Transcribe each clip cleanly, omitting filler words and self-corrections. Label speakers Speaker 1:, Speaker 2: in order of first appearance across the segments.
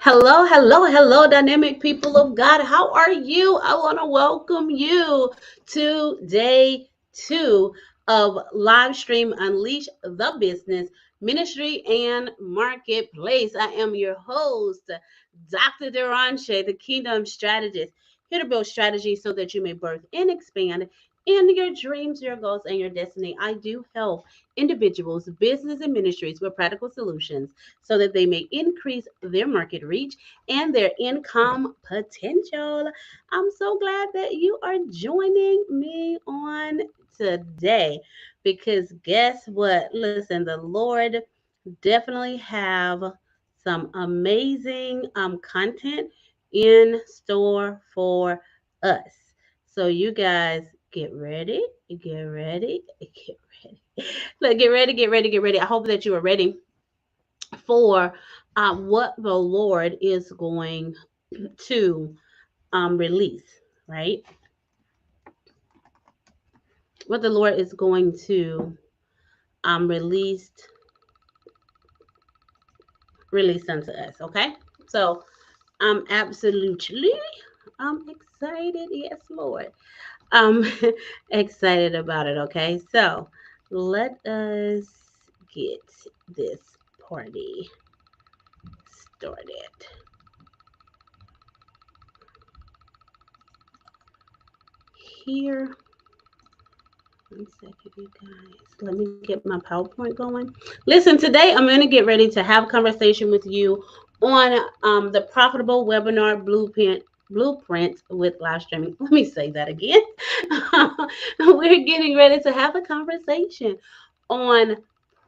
Speaker 1: Hello, hello, hello, dynamic people of God. How are you? I want to welcome you to day 2 of Livestream Unleash the Business Ministry and Marketplace. I am your host, Dr. Derashay, the Kingdom Strategist, here to build strategies so that you may birth and expand in your dreams, your goals, and your destiny. I do help individuals, business, and ministries with practical solutions so that they may increase their market reach and their income potential. I'm so glad that you are joining me on today because guess what? Listen, the Lord definitely have some amazing content in store for us. So you guys get ready, get ready, get ready. Look, get ready, get ready, get ready. I hope that you are ready for what the Lord is going to release, right? What the Lord is going to release unto us. Okay, so I'm absolutely excited. Yes, Lord. I'm excited about it. Okay, so let us get this party started. Here. 1 second, you guys. Let me get my PowerPoint going. Listen, today I'm going to get ready to have a conversation with you on the Profitable Webinar Blueprint with live streaming. Let me say that again. We're getting ready to have a conversation on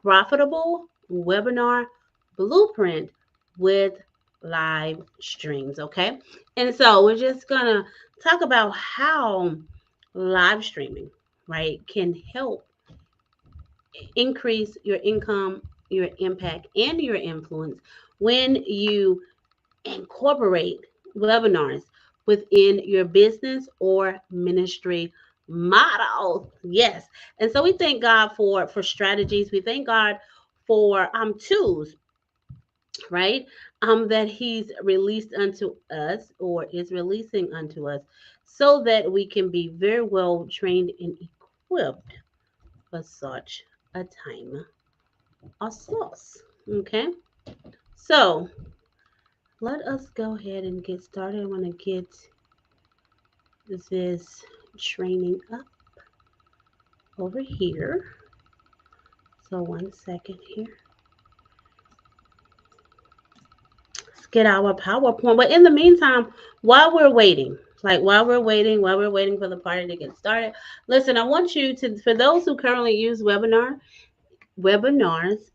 Speaker 1: Profitable Webinar Blueprint with live streams. Okay, and so we're just gonna talk about how live streaming, right, can help increase your income, your impact, and your influence when you incorporate webinars within your business or ministry model. Yes. And so we thank God for strategies. We thank God for tools, right? That He's released unto us or is releasing unto us so that we can be very well trained and equipped for such a time as this. Okay, so let us go ahead and get started. I want to get this training up over here. So 1 second here. Let's get our PowerPoint. But in the meantime, while we're waiting for the party to get started, listen, I want you to, for those who currently use webinars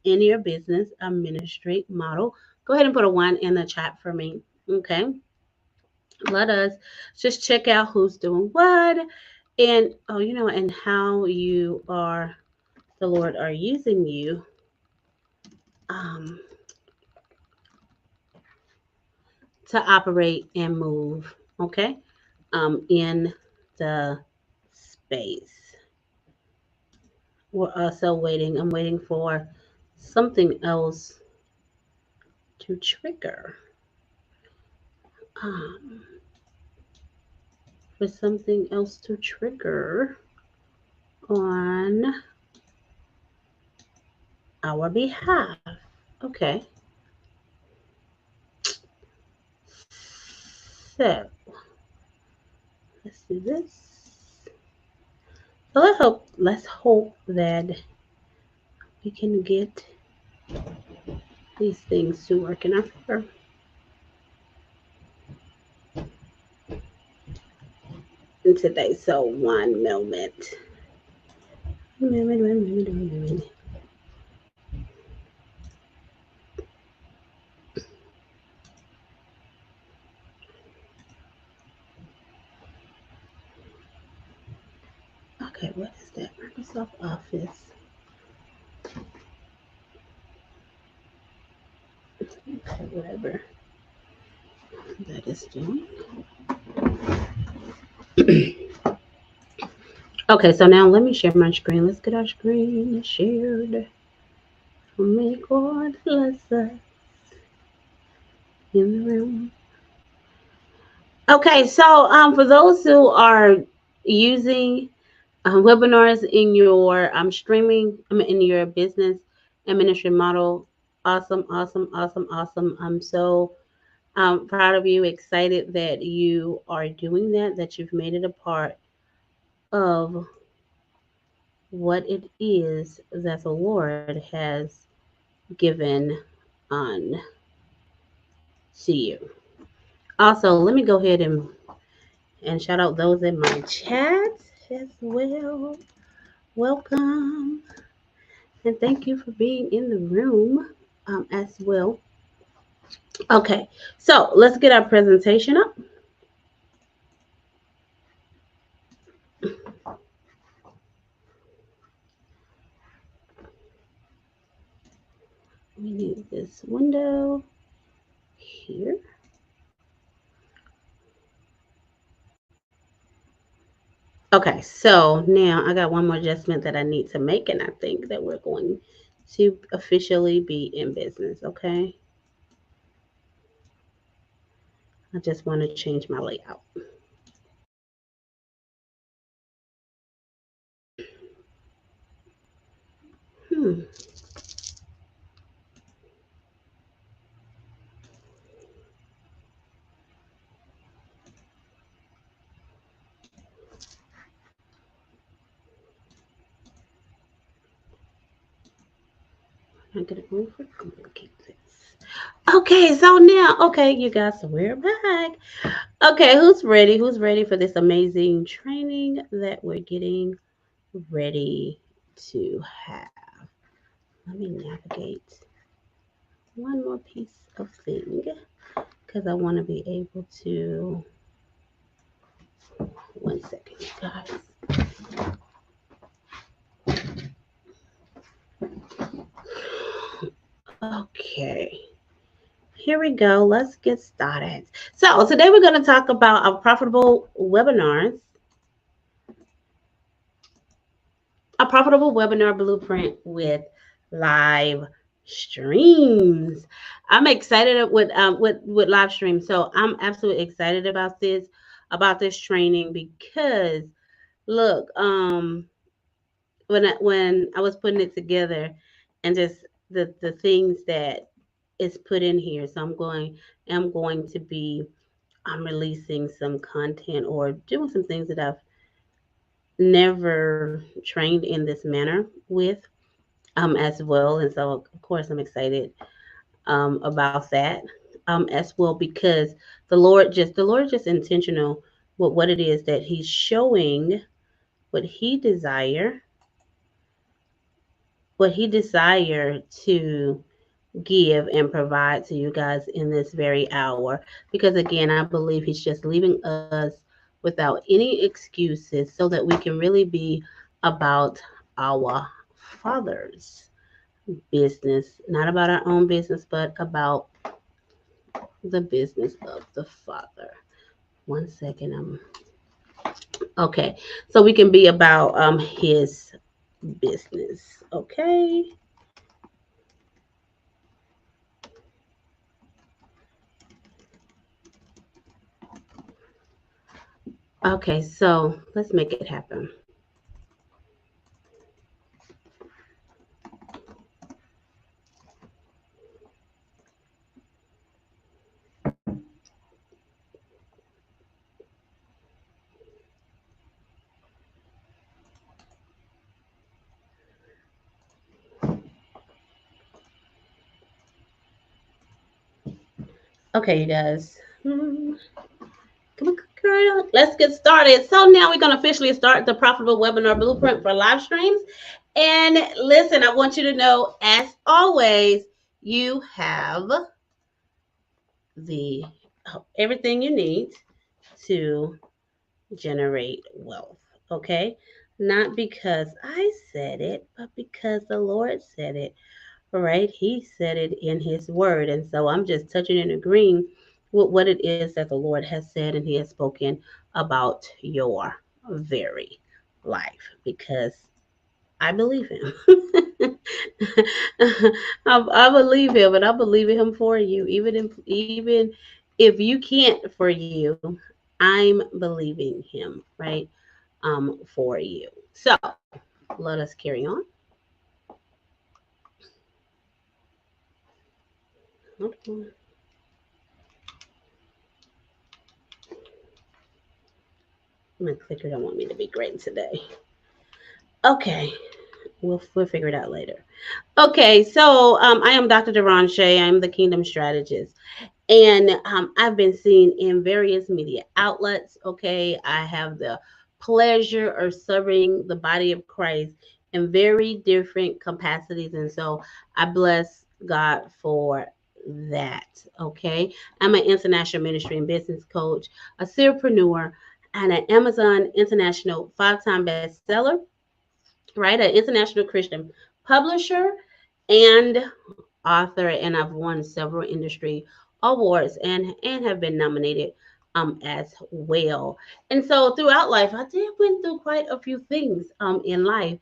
Speaker 1: in your business, a ministry model, go ahead and put a 1 in the chat for me. Okay, let us just check out who's doing what, and and how you are, the Lord are using you to operate and move, okay, in the space. We're also waiting. I'm waiting for something else to trigger. Um, for something else to trigger on our behalf. Okay. So let's do this. So let's hope that we can get these things to work in our favor. And today, so one moment. Okay, what is that? Microsoft Office. Okay, whatever that is doing. Okay, so now let me share my screen. Let's get our screen shared. May God bless us. in the room. Okay, so for those who are using webinars in your streaming, in your business and ministry model, awesome, awesome, awesome, awesome. I'm so proud of you, excited that you are doing that, that you've made it a part of what it is that the Lord has given on to you. Also, let me go ahead and shout out those in my chat as well. Welcome and thank you for being in the room as well. Okay, so let's get our presentation up. We need this window here. Okay, so now I got one more adjustment that I need to make, and I think that we're going to officially be in business, okay? I just want to change my layout. Hmm. I'm gonna overcomplicate this. Okay, so now, okay, you guys, so we're back. Okay, who's ready? Who's ready for this amazing training that we're getting ready to have? Let me navigate one more piece of thing because I want to be able to. One second, guys. Okay, here we go. Let's get started. So today we're going to talk about our profitable webinars, a profitable webinar blueprint with live streams. I'm excited with live streams. So I'm absolutely excited about this training because look, when I was putting it together and just the things that is put in here. So I'm going to be I'm releasing some content or doing some things that I've never trained in this manner with as well. And so of course I'm excited about that as well because the Lord just intentional with what it is that He's showing, what He desire, what He desire to give and provide to you guys in this very hour. Because again, I believe He's just leaving us without any excuses so that we can really be about our Father's business, not about our own business, but about the business of the Father. One second. Okay. So we can be about His business. Okay. Okay, so let's make it happen. Okay, you guys. Come on, girl. Let's get started. So now we're going to officially start the Profitable Webinar Blueprint for live streams. And listen, I want you to know, as always, you have the everything you need to generate wealth. Okay? Not because I said it, but because the Lord said it. All right? He said it in His Word. And so I'm just touching and agreeing with what it is that the Lord has said and He has spoken about your very life because I believe him. I believe him, and I believe in him for you. Even if you can't for you, I'm believing him, right? For you. So let us carry on. Okay. My clicker don't want me to be great today. Okay, we'll figure it out later. Okay, so I am Dr. Derashay. I'm the Kingdom Strategist. And I've been seen in various media outlets. Okay, I have the pleasure of serving the body of Christ in very different capacities, and so I bless God for that. Okay, I'm an international ministry and business coach, a serialpreneur, and an Amazon International 5-time bestseller, right? An international Christian publisher and author, and I've won several industry awards and have been nominated as well. And so throughout life, I did went through quite a few things in life.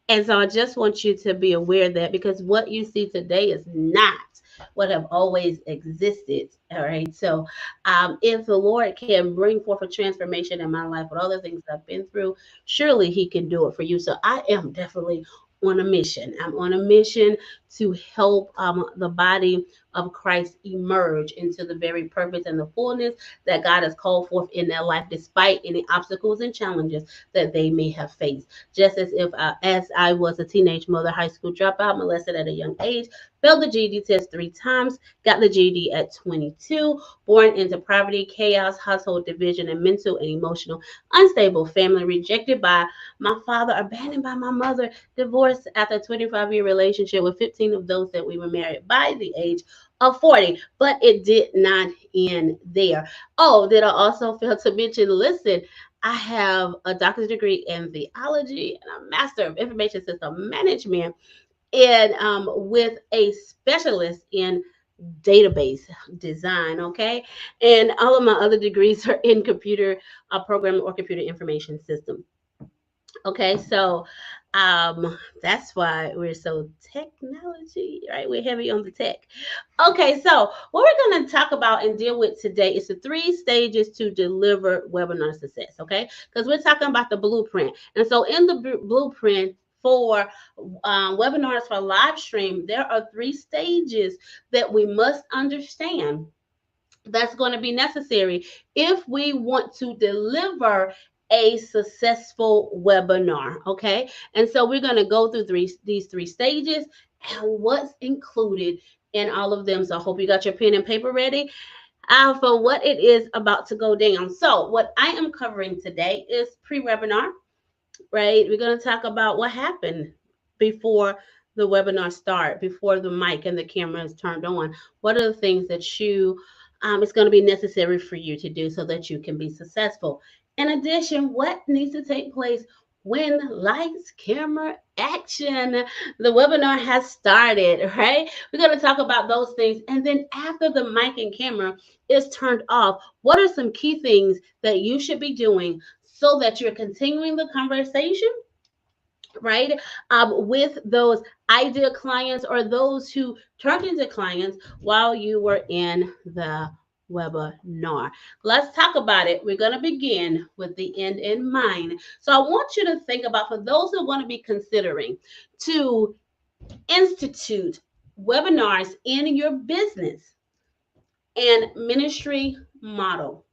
Speaker 1: And so I just want you to be aware that because what you see today is not what have always existed. All right. So if the Lord can bring forth a transformation in my life with all the things I've been through, surely he can do it for you. So I am definitely on a mission. I'm on a mission to help the body of Christ emerge into the very purpose and the fullness that God has called forth in their life, despite any obstacles and challenges that they may have faced. Just as I was a teenage mother, high school dropout, molested at a young age, failed the GED test 3 times, got the GED at 22, born into poverty, chaos, household division, and mental and emotional unstable family, rejected by my father, abandoned by my mother, divorced after a 25-year relationship with 15 of those that we were married by the age of 40. But it did not end there. Oh, did I also fail to mention, listen, I have a doctor's degree in theology and a master of information system management, and with a specialist in database design. Okay, and all of my other degrees are in computer programming or computer information system. Okay, so that's why we're so technology, right? We're heavy on the tech. Okay, so what we're going to talk about and deal with today is the 3 stages to deliver webinar success. Okay, because we're talking about the blueprint, and so in the blueprint for webinars for live stream, there are 3 stages that we must understand that's going to be necessary if we want to deliver a successful webinar. Okay, and so we're going to go through these 3 stages and what's included in all of them. So I hope you got your pen and paper ready for what it is about to go down. So what I am covering today is pre-webinar, right? We're going to talk about what happened before the webinar start, before the mic and the camera is turned on. What are the things that it's going to be necessary for you to do so that you can be successful? In addition, what needs to take place when lights, camera, action, the webinar has started, right? We're going to talk about those things. And then after the mic and camera is turned off, what are some key things that you should be doing so that you're continuing the conversation, right? With those ideal clients or those who turned into clients while you were in the webinar. Let's talk about it. We're going to begin with the end in mind. So I want you to think about, for those who want to be considering to institute webinars in your business and ministry model,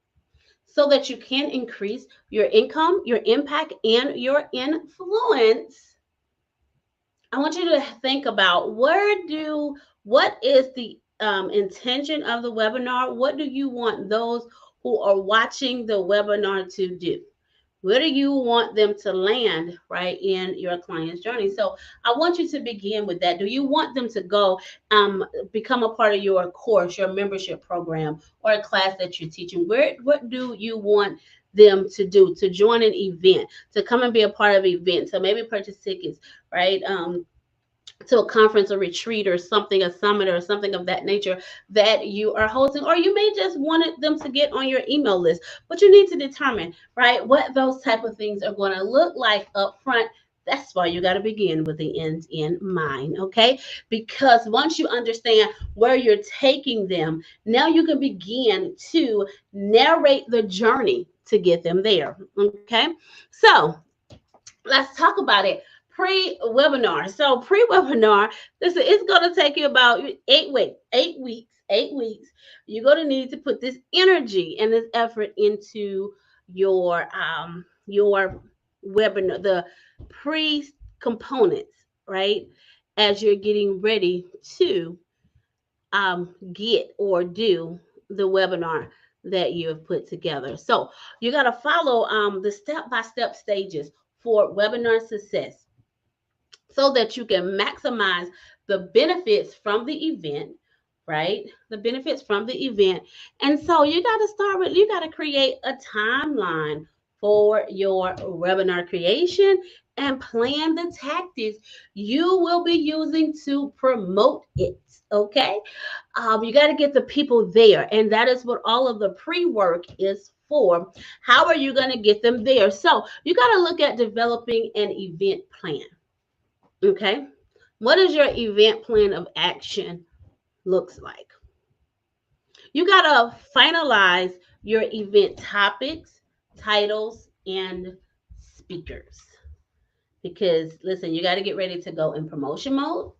Speaker 1: so that you can increase your income, your impact, and your influence. I want you to think about what is the intention of the webinar? What do you want those who are watching the webinar to do? Where do you want them to land, right, in your client's journey? So I want you to begin with that. Do you want them to go become a part of your course, your membership program, or a class that you're teaching? What do you want them to do? To join an event, to come and be a part of an event, so maybe purchase tickets, right? To a conference or retreat or something, a summit or something of that nature that you are hosting, or you may just want them to get on your email list. But you need to determine, right, what those type of things are going to look like up front That's why you got to begin with the end in mind, okay? Because once you understand where you're taking them, now you can begin to narrate the journey to get them there, okay? So let's talk about it. Pre-webinar. So pre-webinar, listen, it's going to take you about 8 weeks. 8 weeks. 8 weeks. You're going to need to put this energy and this effort into your webinar, the pre-components, right? As you're getting ready to get or do the webinar that you have put together. So you got to follow the step-by-step stages for webinar success so that you can maximize the benefits from the event, right? The benefits from the event. And so you got to start with, you got to create a timeline for your webinar creation and plan the tactics you will be using to promote it. Okay. You got to get the people there. And that is what all of the pre-work is for. How are you going to get them there? So you got to look at developing an event plan. Okay. What does your event plan of action looks like? You got to finalize your event topics, titles, and speakers. Because listen, you got to get ready to go in promotion mode.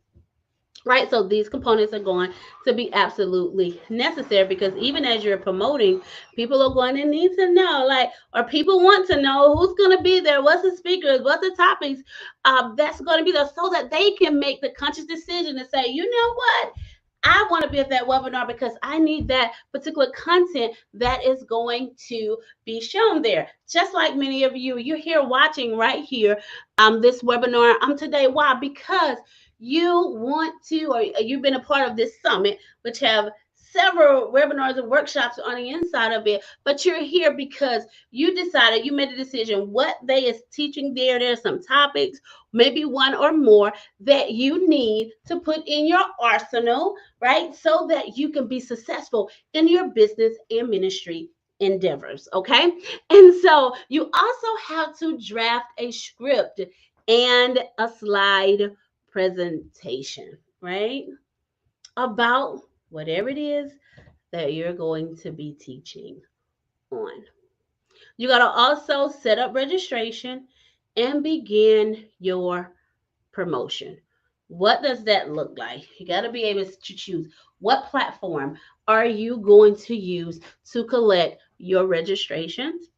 Speaker 1: Right, so these components are going to be absolutely necessary because even as you're promoting, people are going to need to know, like, or people want to know who's going to be there, what's the speakers, what's the topics that's going to be there, so that they can make the conscious decision to say, you know what, I want to be at that webinar because I need that particular content that is going to be shown there. Just like many of you, you're here watching right here this webinar today. Why? Because you want to, or you've been a part of this summit, which have several webinars and workshops on the inside of it, but you're here because you decided, you made a decision what they is teaching there. There's some topics, maybe one or more, that you need to put in your arsenal, right? So that you can be successful in your business and ministry endeavors, okay? And so you also have to draft a script and a slide presentation, right? About whatever it is that you're going to be teaching on. You got to also set up registration and begin your promotion. What does that look like? You got to be able to choose what platform are you going to use to collect your registrations,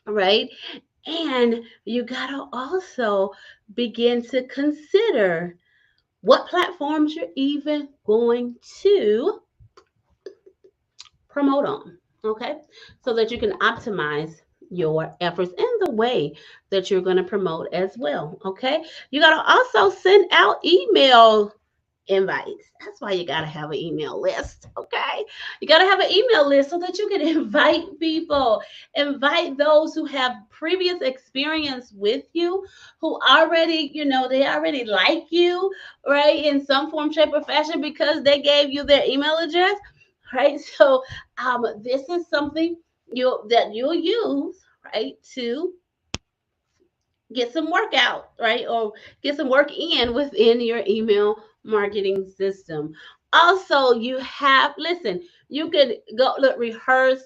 Speaker 1: right? And you got to also begin to consider what platforms you're even going to promote on, okay? So that you can optimize your efforts and the way that you're going to promote as well, okay? You got to also send out email invites. That's why you got to have an email list, okay? You got to have an email list so that you can invite people, invite those who have previous experience with you, who already, they already like you, right, in some form, shape, or fashion because they gave you their email address, right? So this is something you'll use, right, to get some work out, right? Or get some work in within your email marketing system. Also, listen, you could go rehearse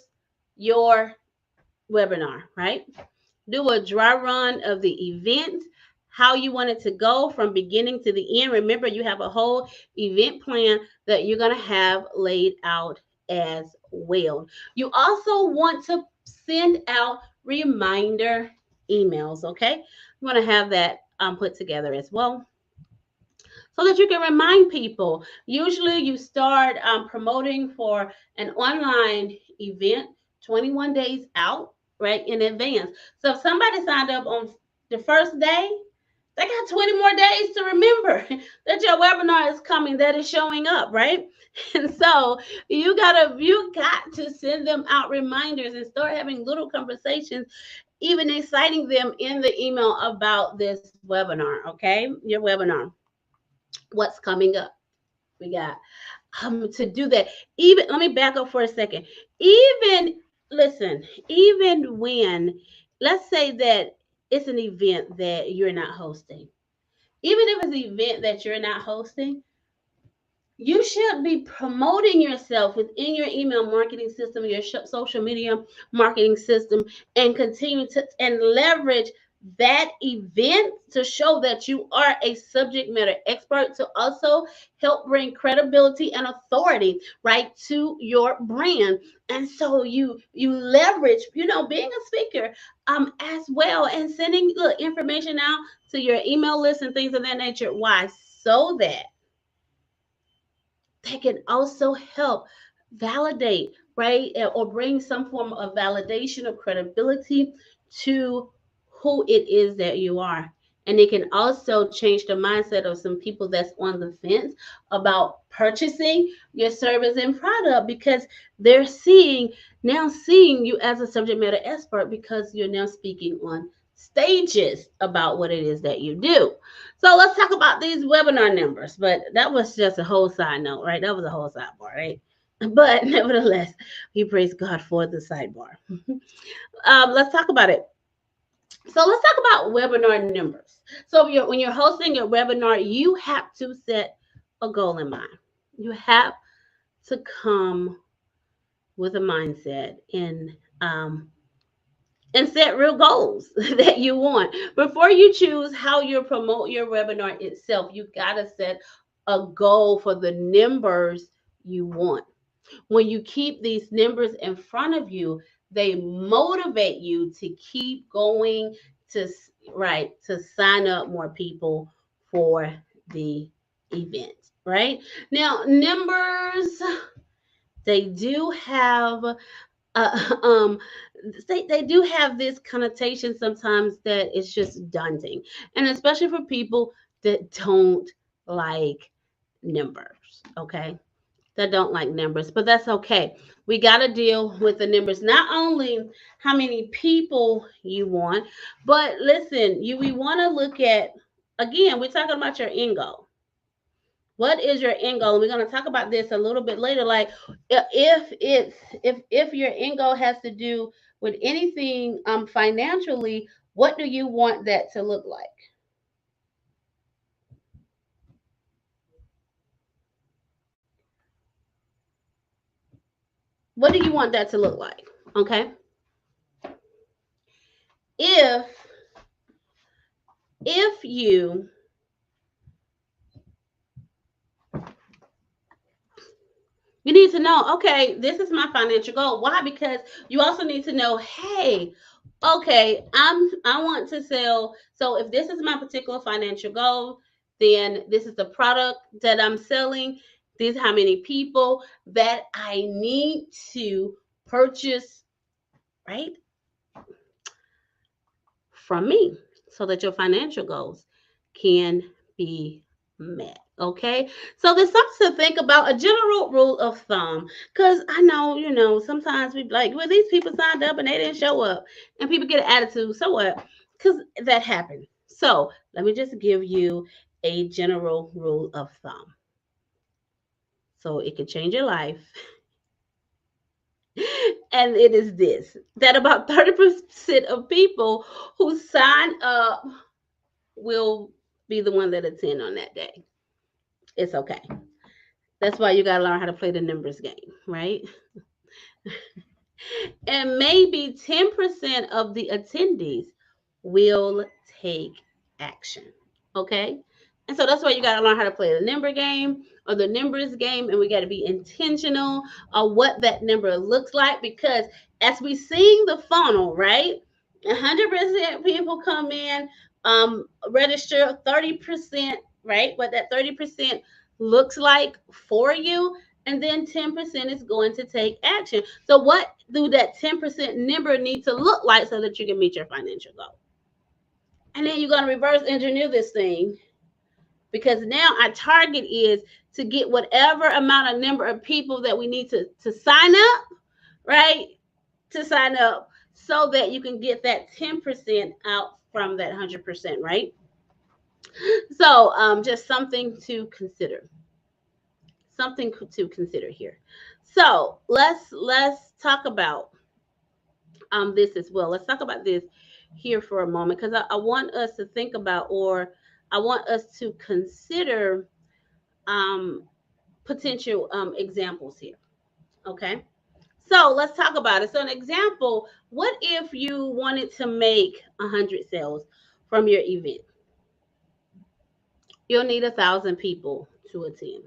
Speaker 1: your webinar, right? Do a dry run of the event, how you want it to go from beginning to the end. Remember, you have a whole event plan that you're going to have laid out as well. You also want to send out reminder emails, okay? You want to have that put together as well so that you can remind people. Usually you start promoting for an online event 21 days out, right, in advance. So if somebody signed up on the first day, they got 20 more days to remember that your webinar is coming, that is showing up, right? And so you got to send them out reminders and start having little conversations, even exciting them in the email about this webinar, okay? Your webinar. What's coming up? We got to do that. Even let me back up for a second. Even when, let's say that it's an event that you're not hosting. Even if it's an event that you're not hosting, you should be promoting yourself within your email marketing system, your social media marketing system, and continue to and leverage that event to show that you are a subject matter expert, to also help bring credibility and authority right to your brand. And so you leverage, being a speaker as well, and sending information out to your email list and things of that nature. Why? So that they can also help validate, right? Or bring some form of validation or credibility to who it is that you are. And it can also change the mindset of some people that's on the fence about purchasing your service and product, because they're seeing you as a subject matter expert, because you're now speaking on stages about what it is that you do. So let's talk about these webinar numbers. But that was just a whole side note, right? That was a whole sidebar, right? But nevertheless, we praise God for the sidebar. Let's talk about it. So let's talk about webinar numbers. So when you're hosting a webinar, you have to set a goal in mind. You have to come with a mindset and set real goals that you want. Before you choose how you promote your webinar itself, you got to set a goal for the numbers you want. When you keep these numbers in front of you, they motivate you to keep going, to to sign up more people for the event, right? Now, numbers, they do have uh, um they do have this connotation sometimes that it's just daunting, and especially for people that don't like numbers, okay, that don't like numbers. But that's okay. We got to deal with the numbers, not only how many people you want, but listen, we want to look at, again, we're talking about your end goal. What is your end goal? And we're going to talk about this a little bit later. Like, if your end goal has to do with anything financially, what do you want that to look like? What do you want that to look like? Okay. If you need to know, okay, this is my financial goal. Why? Because you also need to know, hey, okay, I want to sell. So if this is my particular financial goal, then this is the product that I'm selling. These how many people that I need to purchase, right, from me, so that your financial goals can be met. Okay, so there's something to think about, a general rule of thumb, because I know, sometimes we like, well, these people signed up and they didn't show up, and people get an attitude. So what? Because that happened. So let me just give you a general rule of thumb, so it could change your life. And it is this: that about 30% of people who sign up will be the one that attend on that day. It's okay. That's why you got to learn how to play the numbers game, right? And maybe 10% of the attendees will take action. Okay? And so that's why you got to learn how to play the number game or the numbers game. And we got to be intentional on what that number looks like, because as we see the funnel, right? 100% people come in, register 30%, right? What that 30% looks like for you, and then 10% is going to take action. So what do that 10% number need to look like so that you can meet your financial goal? And then you're going to reverse engineer this thing, because now our target is to get whatever amount of number of people that we need to sign up, right? To sign up, so that you can get that 10% out from that 100%, right? So just something to consider. Something to consider here. So let's talk about this as well. Let's talk about this. here for a moment because I want us to think about, or I want us to consider um, potential examples here. Okay. So let's talk about it. So an example, what if you wanted to make 100 sales from your event? You'll need 1,000 people to attend,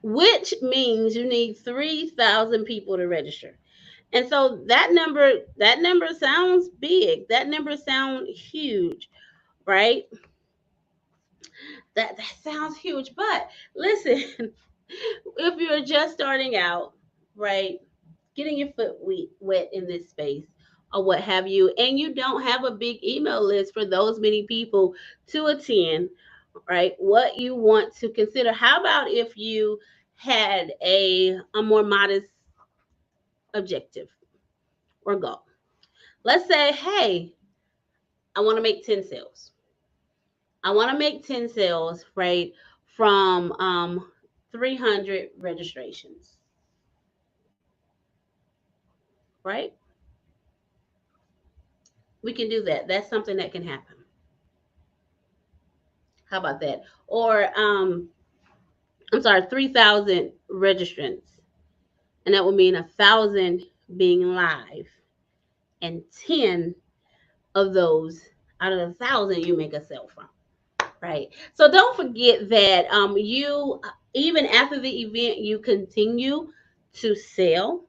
Speaker 1: which means you need 3,000 people to register. And so that number sounds big. That number sounds huge, right? That sounds huge. But listen, if you're just starting out, right, getting your foot wet in this space or what have you, and you don't have a big email list for those many people to attend, right? What you want to consider, how about if you had a more modest objective or goal? Let's say, hey, I want to make 10 sales. I want to make 10 sales, right, from 300 registrations, right? We can do that. That's something that can happen. How about that? Or I'm sorry, 3,000 registrants, and that would mean 1,000 being live, and 10 of those out of 1,000 you make a sale from, right? So don't forget that you, even after the event, you continue to sell,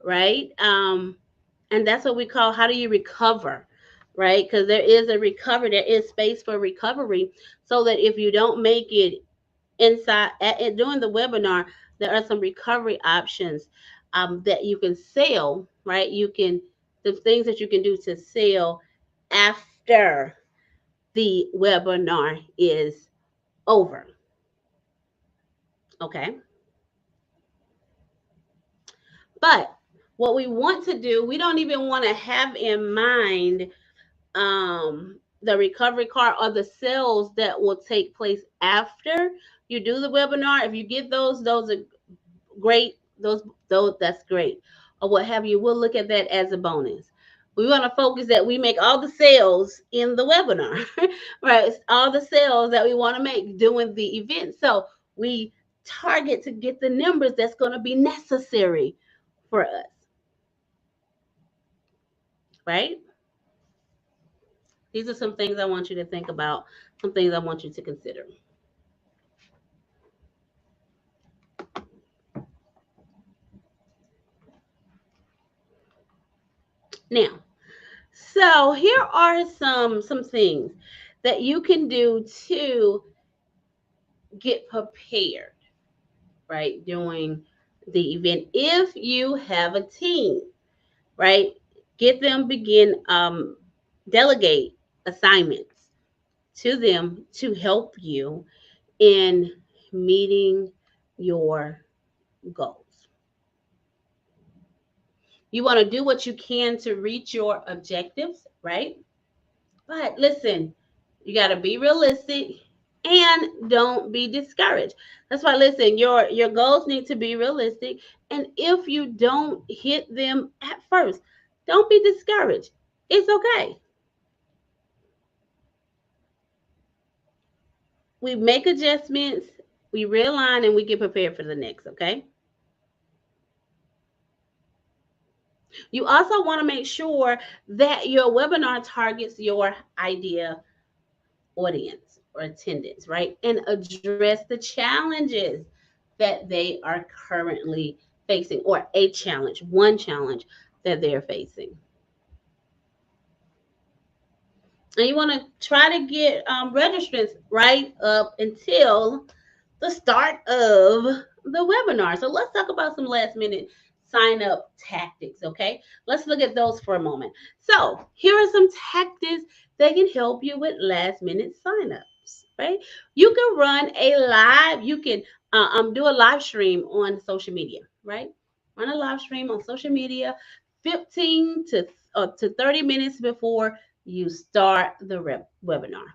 Speaker 1: right? And that's what we call, how do you recover, right? Because there is a recovery, there is space for recovery, so that if you don't make it inside during the webinar, there are some recovery options that you can sell, right? You can, the things that you can do to sell after the webinar is over. Okay. But what we want to do, we don't even want to have in mind the recovery card or the sales that will take place after you do the webinar. If you get those are great. Those that's great, or what have you. We'll look at that as a bonus. We want to focus that we make all the sales in the webinar, right? It's all the sales that we want to make during the event. So we target to get the numbers that's going to be necessary for us, right? These are some things I want you to think about, some things I want you to consider. Now, so here are some things that you can do to get prepared, right, during the event. If you have a team, right, get them, begin delegate assignments to them to help you in meeting your goals. You want to do what you can to reach your objectives, right? But listen, you got to be realistic and don't be discouraged. That's why, listen, your goals need to be realistic. And if you don't hit them at first, don't be discouraged. It's okay. We make adjustments, we realign, and we get prepared for the next, okay? You also want to make sure that your webinar targets your ideal audience or attendance, right? And address the challenges that they are currently facing, or one challenge that they're facing. And you want to try to get registrants right up until the start of the webinar. So let's talk about some last minute sign up tactics, okay? Let's look at those for a moment. So here are some tactics that can help you with last minute sign ups, right? You can run a live, you can do a live stream on social media, right? Run a live stream on social media 15 to 30 minutes before you start the webinar.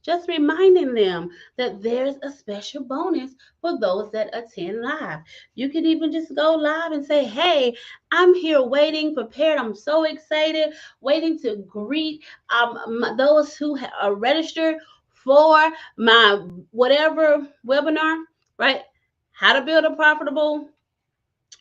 Speaker 1: just reminding them that there's a special bonus for those that attend live. You can even just go live and say, hey, I'm here waiting, prepared. I'm so excited, waiting to greet those who are registered for my whatever webinar, right? How to build a profitable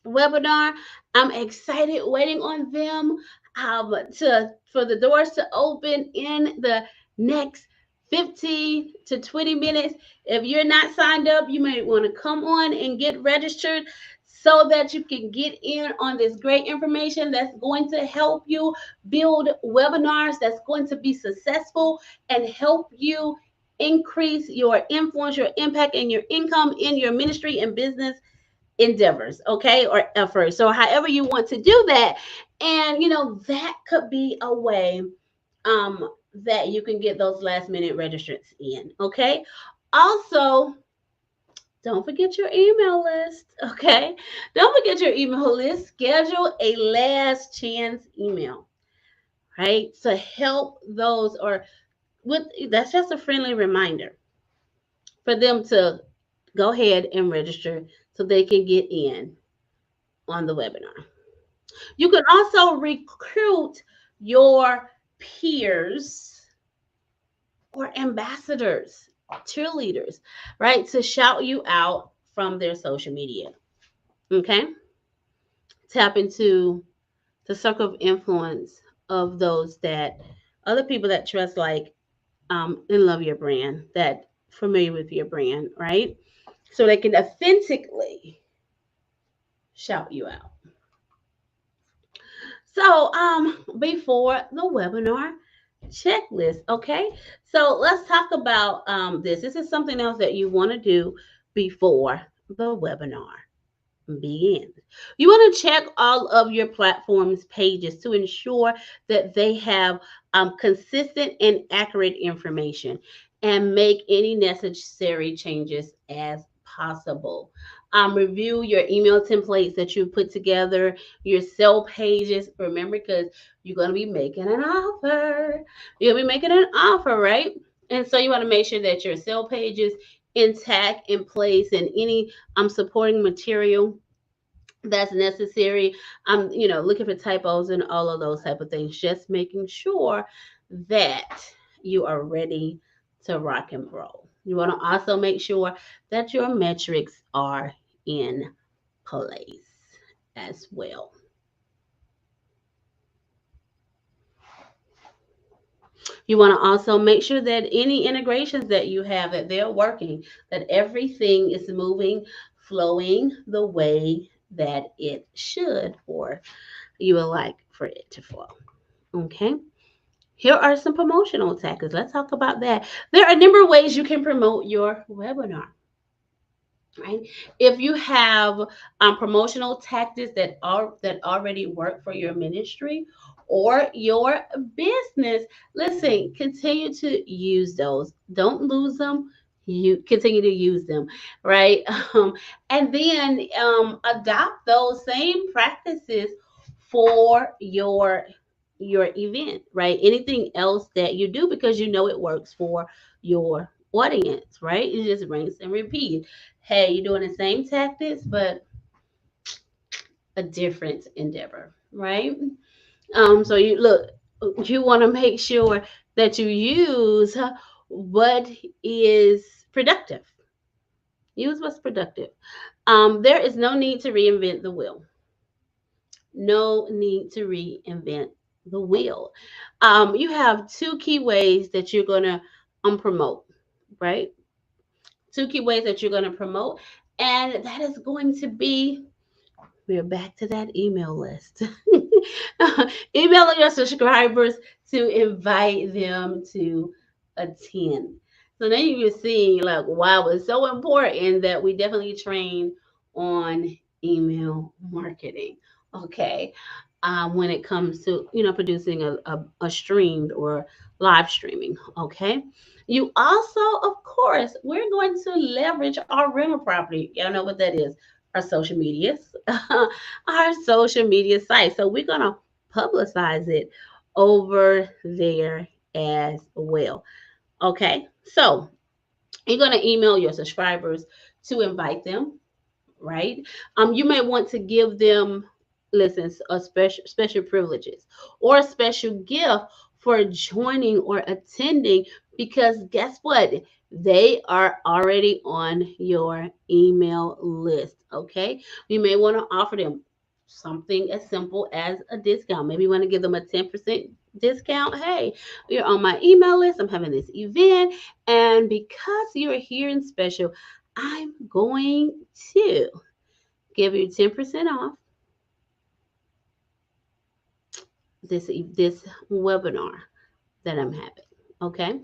Speaker 1: webinar. I'm excited waiting on them to for the doors to open in the next 15 to 20 minutes. If you're not signed up, you may want to come on and get registered so that you can get in on this great information that's going to help you build webinars that's going to be successful and help you increase your influence, your impact, and your income in your ministry and business endeavors, okay, or efforts. So however you want to do that, and that could be a way that you can get those last minute registrants in, okay. Also, don't forget your email list, okay. Don't forget your email list. Schedule a last chance email, right, to help those, or with that's just a friendly reminder for them to go ahead and register so they can get in on the webinar. You can also recruit your peers or ambassadors, cheerleaders, right, to shout you out from their social media. Okay? Tap into the circle of influence of those that other people that trust, like, and love your brand, that familiar with your brand, right? So they can authentically shout you out. So, before the webinar checklist, okay? So let's talk about this. This is something else that you want to do before the webinar begins. You want to check all of your platform's pages to ensure that they have consistent and accurate information, and make any necessary changes as possible. Review your email templates that you put together, your sell pages. Remember, because you're going to be making an offer. You'll be making an offer, right? And so you want to make sure that your sell pages intact, in place, and any supporting material that's necessary. Looking for typos and all of those type of things. Just making sure that you are ready to rock and roll. You want to also make sure that your metrics are in place as well. You want to also make sure that any integrations that you have, that they're working, that everything is moving, flowing the way that it should, or you would like for it to flow. Okay. Here are some promotional tactics. Let's talk about that. There are a number of ways you can promote your webinar. Right? If you have promotional tactics that already work for your ministry or your business, listen, continue to use those. Don't lose them. You continue to use them, right? And then adopt those same practices for your event, right? Anything else that you do, because you know it works for your audience, right? You just rinse and repeat. Hey, you're doing the same tactics, but a different endeavor, right? So you want to make sure that you use what is productive. Use what's productive. There is no need to reinvent the wheel. No need to reinvent the wheel. You have two key ways that you're going to promote, right? Two key ways that you're going to promote, and that is going to be, we're back to that email list. Emailing your subscribers to invite them to attend. So now you're seeing, like, wow, it's so important that we definitely train on email marketing. Okay. When it comes to producing a streamed or live streaming. Okay. You also, of course, we're going to leverage our rental property. Y'all know what that is. Our social medias, our social media site. So we're going to publicize it over there as well. Okay, so you're going to email your subscribers to invite them, right? You may want to give them, listen, a special privileges or a special gift for joining or attending, because guess what? They are already on your email list. Okay, you may want to offer them something as simple as a discount. Maybe you want to give them a 10% discount. Hey, you're on my email list, I'm having this event, and because you're here in special, I'm going to give you 10% off this webinar that I'm having. Okay,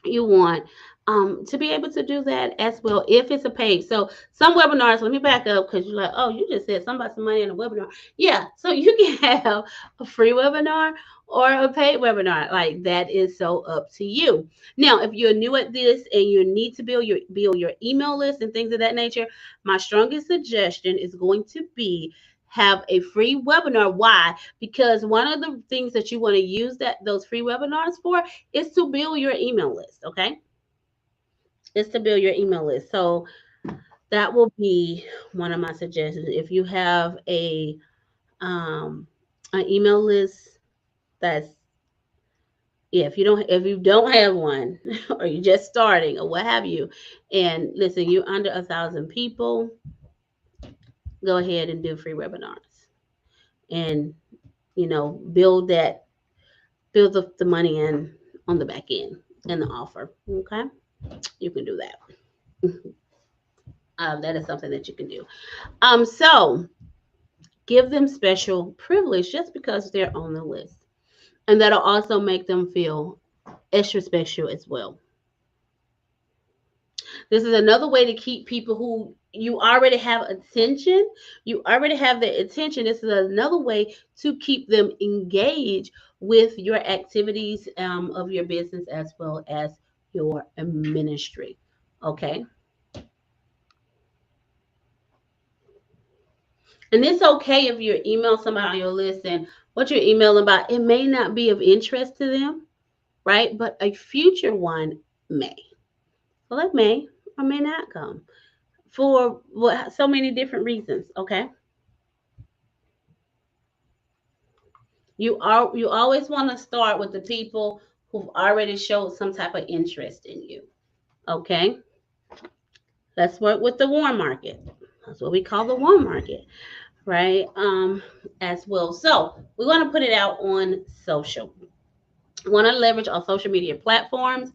Speaker 1: you want to be able to do that as well if it's a paid. So some webinars, let me back up, because you're like, oh, you just said something about some money in a webinar. Yeah, so you can have a free webinar or a paid webinar. Like, that is so up to you. Now, if you're new at this and you need to build your email list and things of that nature, my strongest suggestion is going to be have a free webinar. Why? Because one of the things that you want to use those free webinars for is to build your email list. Okay, is to build your email list. So that will be one of my suggestions. If you have an email list that's, yeah, if you don't have one or you're just starting or what have you, and listen, you're under 1,000 people, go ahead and do free webinars and build the money in on the back end and the offer. Okay, you can do that. That is something that you can do. So give them special privilege just because they're on the list, and that'll also make them feel extra special as well. This is another way to keep people who you already have attention. You already have their attention. This is another way to keep them engaged with your activities of your business as well as your ministry. Okay. And it's okay if you email somebody on your list and what you're emailing about, it may not be of interest to them, right? But a future one may. Well, it may or may not come for so many different reasons. Okay. You always want to start with the people who've already showed some type of interest in you. Okay. Let's work with the warm market. That's what we call the warm market, right? As well. So we want to put it out on social. We want to leverage our social media platforms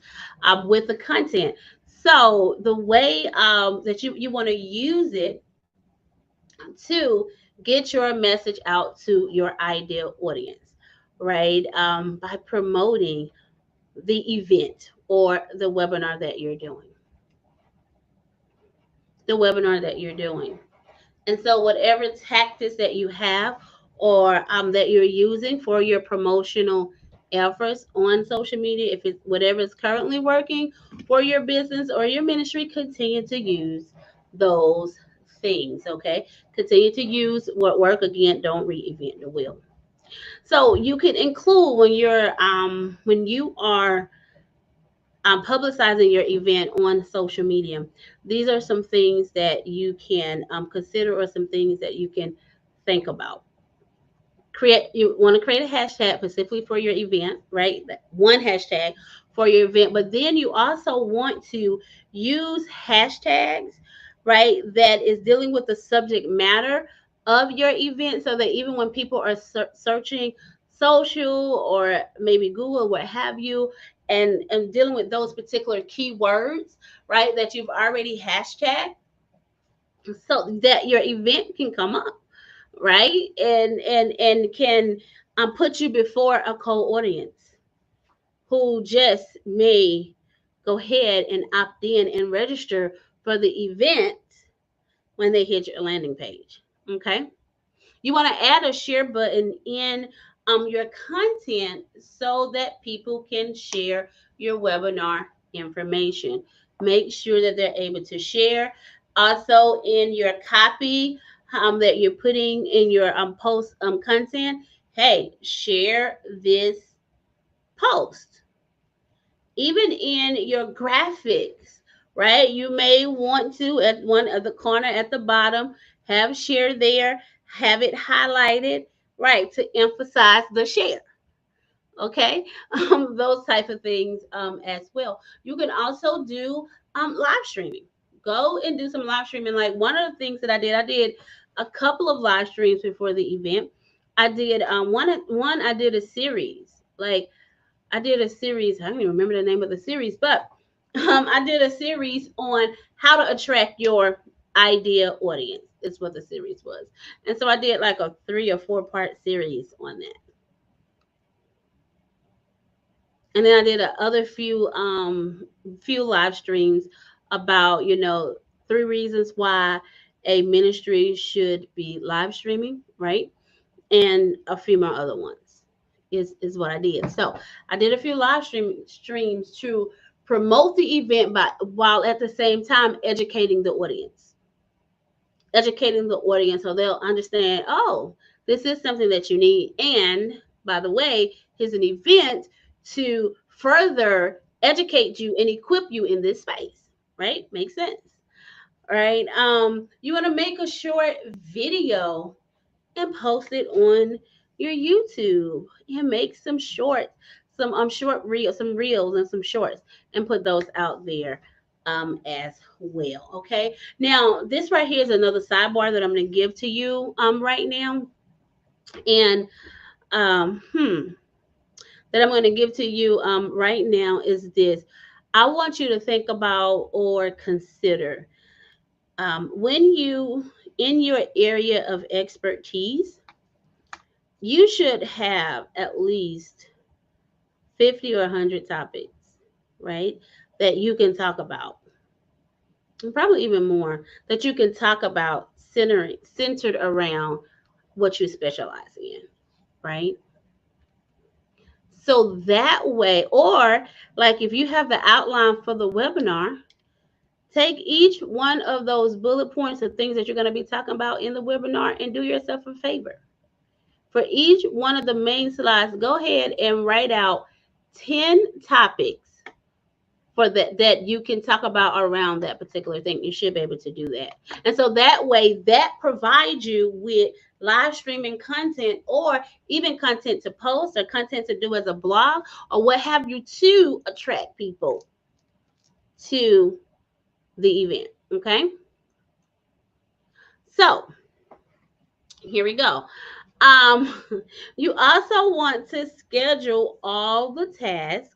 Speaker 1: with the content. So the way that you want to use it to get your message out to your ideal audience, right? By promoting the event or the webinar that you're doing. The webinar that you're doing. And so whatever tactics that you have or that you're using for your promotional efforts on social media, if it's whatever is currently working for your business or your ministry, continue to use those things. Okay, continue to use what work. Again, don't reinvent the wheel. So you could include when you are publicizing your event on social media, these are some things that you can consider or some things that you can think about. You want to create a hashtag specifically for your event, right? One hashtag for your event, but then you also want to use hashtags, right, that is dealing with the subject matter of your event, so that even when people are searching social or maybe Google, what have you, and dealing with those particular keywords, right, that you've already hashtagged, so that your event can come up, right, and can put you before a cold audience who just may go ahead and opt in and register for the event when they hit your landing page. Okay, you want to add a share button in your content so that people can share your webinar information. Make sure that they're able to share. Also, in your copy that you're putting in your post content, hey, share this post. even in your graphics, right? You may want to, at one of the corner at the bottom, have share there, have it highlighted, right, to emphasize the share. Okay, those type of things as well. You can also do live streaming. Go and do some live streaming. Like one of the things that I did a couple of live streams before the event. I did one. I did a series. Like I did a series. I don't even remember the name of the series, but I did a series on how to attract your idea audience. Is what the series was, and so I did like a 3 or 4 part series on that. And then I did a other few live streams about 3 reasons why a ministry should be live streaming, right? And a few more other ones is what I did. So I did a few streams to promote the event, but while at the same time educating the audience so they'll understand, oh, this is something that you need. And by the way, here's an event to further educate you and equip you in this space, right? Makes sense. All right. You want to make a short video and post it on your YouTube and make some short reels, some reels and some shorts and put those out there as well. Okay. Now this right here is another sidebar that I'm going to give to you right now. And um hmm that I'm going to give to you right now is this. I want you to think about or consider when you in your area of expertise, you should have at least 50 or 100 topics, right? That you can talk about. And probably even more that you can talk about centered around what you specialize in, right? So that way, or like if you have the outline for the webinar, take each one of those bullet points of things that you're going to be talking about in the webinar and do yourself a favor. For each one of the main slides, go ahead and write out 10 topics for that you can talk about around that particular thing. You should be able to do that. And so that way, that provides you with live streaming content or even content to post or content to do as a blog or what have you to attract people to the event. Okay. So here we go. Um, you also want to schedule all the tasks,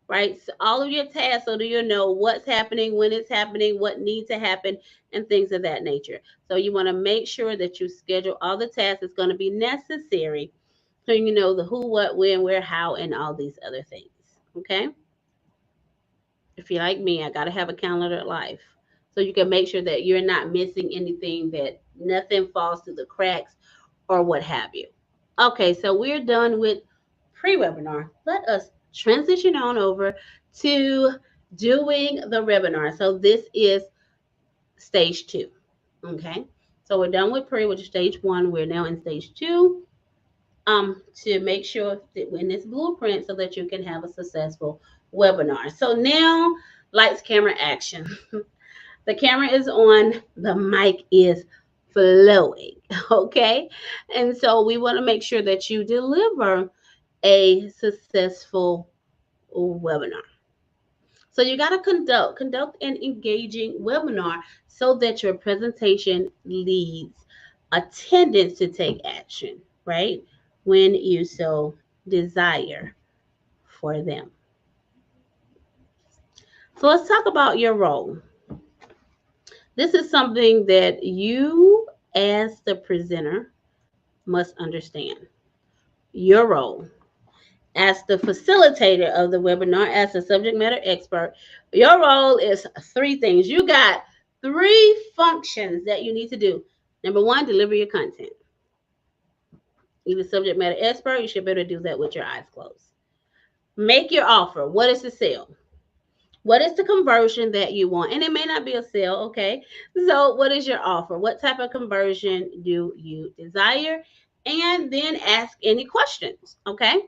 Speaker 1: right? So all of your tasks so that you know what's happening, when it's happening, what needs to happen, and things of that nature. So you want to make sure that you schedule all the tasks that's going to be necessary so you know the who, what, when, where, how, and all these other things. Okay? If you're like me, I got to have a calendar of life. So you can make sure that you're not missing anything, that nothing falls through the cracks or what have you. Okay, so we're done with pre-webinar. Let us transition on over to doing the webinar. So this is stage 2. Okay, so we're done with pre, which is stage 1. We're now in stage 2 to make sure that in this blueprint so that you can have a successful webinar. So now, lights, camera, action. The camera is on, the mic is flowing, okay? And so we want to make sure that you deliver a successful webinar. So you got to conduct an engaging webinar so that your presentation leads attendance to take action, right? When you so desire for them. So let's talk about your role. This is something that you as the presenter must understand. Your role as the facilitator of the webinar, as the subject matter expert, your role is 3 things. You got 3 functions that you need to do. Number 1, deliver your content. You're the subject matter expert. You should be able to do that with your eyes closed. Make your offer. What is the sale? What is the conversion that you want? And it may not be a sale, okay? So what is your offer? What type of conversion do you desire? And then ask any questions, okay?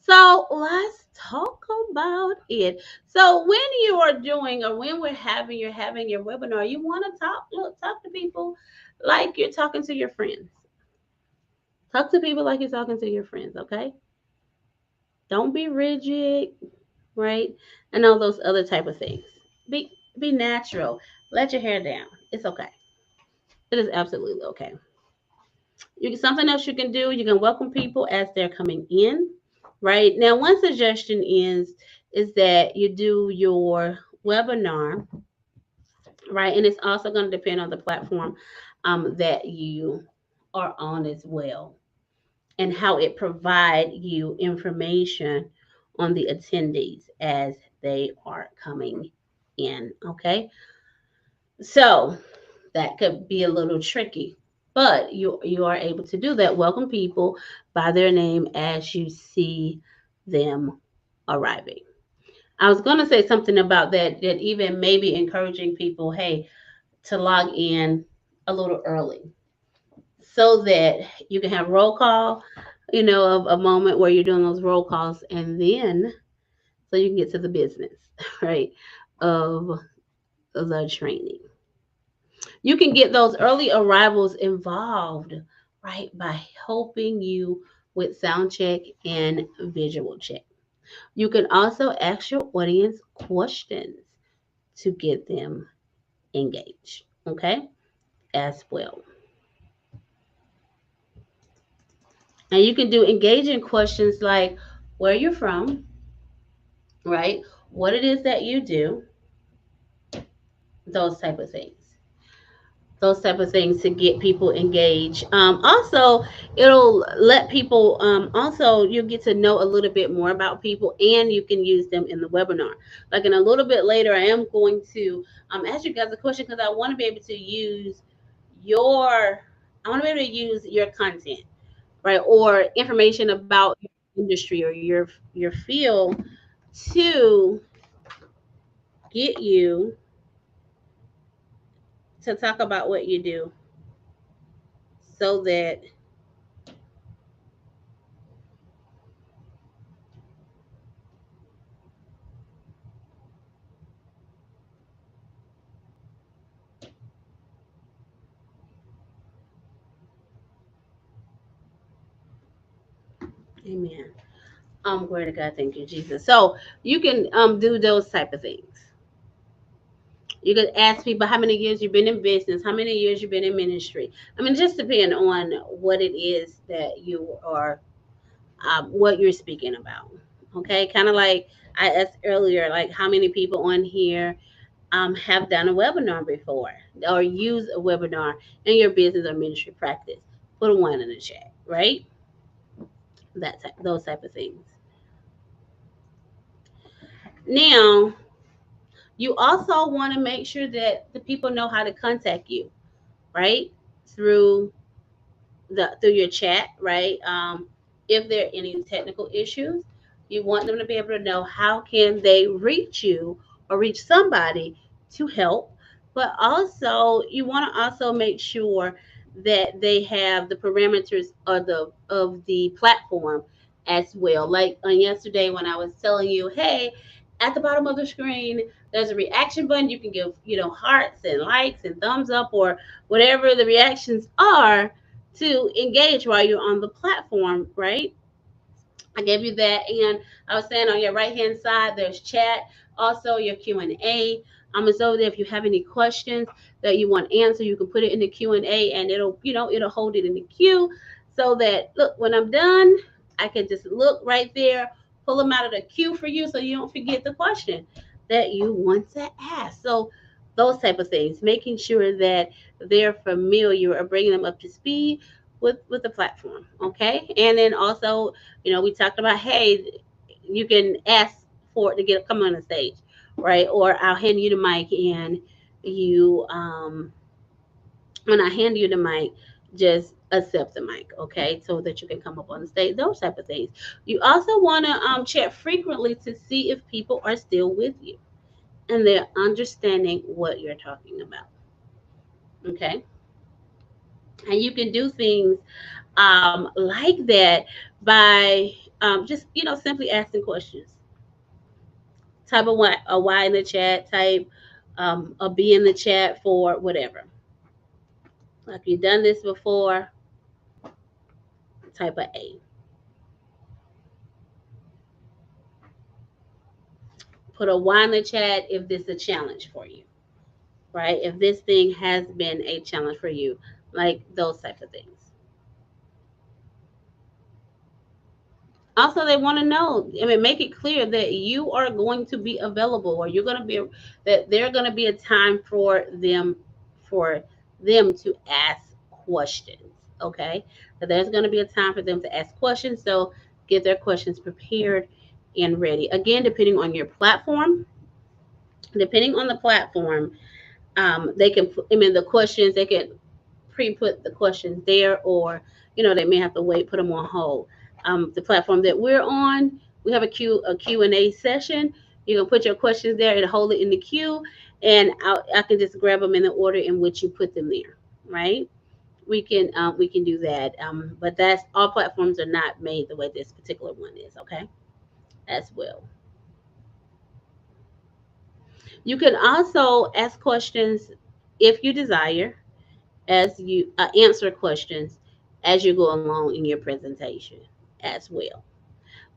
Speaker 1: So let's talk about it. So when you are doing, or when you're having your webinar, you want to talk to people like you're talking to your friends. Talk to people like you're talking to your friends, okay? Don't be rigid, right? And all those other type of things. Be natural. Let your hair down. It's okay. It is absolutely okay. Something else you can do, you can welcome people as they're coming in, right? Now, one suggestion is that you do your webinar, right? And it's also going to depend on the platform that you are on as well, and how it provide you information on the attendees as they are coming in. Okay, so that could be a little tricky, but you are able to do that. Welcome people by their name as you see them arriving. I was going to say something about that even maybe encouraging people, hey, to log in a little early so that you can have roll call, of a moment where you're doing those roll calls, and then so you can get to the business, right, of the training. You can get those early arrivals involved, right, by helping you with sound check and visual check. You can also ask your audience questions to get them engaged, okay, as well. And you can do engaging questions like where you're from, right, what it is that you do, those type of things. Those type of things to get people engaged. Also, it'll let people, also you'll get to know a little bit more about people, and you can use them in the webinar. Like in a little bit later, I am going to ask you guys a question because I want to be able to use your, I want to be able to use your content, right, or information about your industry or your field to get you to talk about what you do so that, amen. Glory to God, thank you, Jesus. So you can do those type of things. You could ask people how many years you've been in business, how many years you've been in ministry. I mean, just depend on what it is that you are, what you're speaking about. Okay, kind of like I asked earlier, like how many people on here have done a webinar before or use a webinar in your business or ministry practice. Put a one in the chat, right? Those type of things. Now, you also want to make sure that the people know how to contact you, right? Through through your chat, right? If there are any technical issues, you want them to be able to know how can they reach you or reach somebody to help. But also, you want to also make sure that they have the parameters of the platform as well. Like on yesterday when I was telling you, hey, at the bottom of the screen, there's a reaction button. You can give, hearts and likes and thumbs up or whatever the reactions are to engage while you're on the platform, right? I gave you that, and I was saying on your right hand side, there's chat, also your Q&A. It's over there. If you have any questions that you want answered, you can put it in the Q&A, and it'll hold it in the queue, so that look when I'm done, I can just look right there, pull them out of the queue for you, so you don't forget the question that you want to ask. So those type of things, making sure that they're familiar or bringing them up to speed with the platform, okay? And then also, we talked about, hey, you can ask for it to come on the stage, right? Or I'll hand you the mic, and you when I hand you the mic, just accept the mic, okay, so that you can come up on the stage. Those type of things. You also want to check frequently to see if people are still with you and they're understanding what you're talking about, okay? And you can do things like that by Just simply asking questions. Type a Y in the chat. Type a B in the chat for whatever. Like you've done this before, type a A. Put a Y in the chat if this is a challenge for you, right? If this thing has been a challenge for you, like those types of things. Also, they want to know, make it clear that you are going to be available, or you're going to be, that there's going to be a time for them to ask questions. Okay, so there's going to be a time for them to ask questions. So get their questions prepared and ready. Again, depending on your platform, depending on the platform, they can the questions, they can pre-put the questions there, or they may have to put them on hold. The platform that we're on, we have a Q&A session. You can put your questions there and hold it in the queue, and I can just grab them in the order in which you put them there, right? We can do that, but that's all platforms are not made the way this particular one is, okay, as well. You can also ask questions if you desire, as you answer questions as you go along in your presentation as well.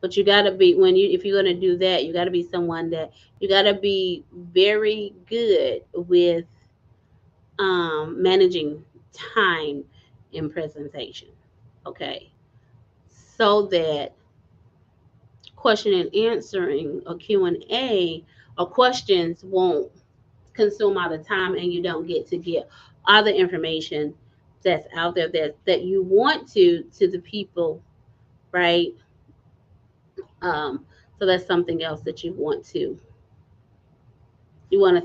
Speaker 1: But you got to be, if you're going to do that, you got to be someone that you got to be very good with managing time in presentation. Okay, so that question and answering or Q&A or questions won't consume all the time, and you don't get all the information that's out there that you want to the people, right? So that's something else that you want to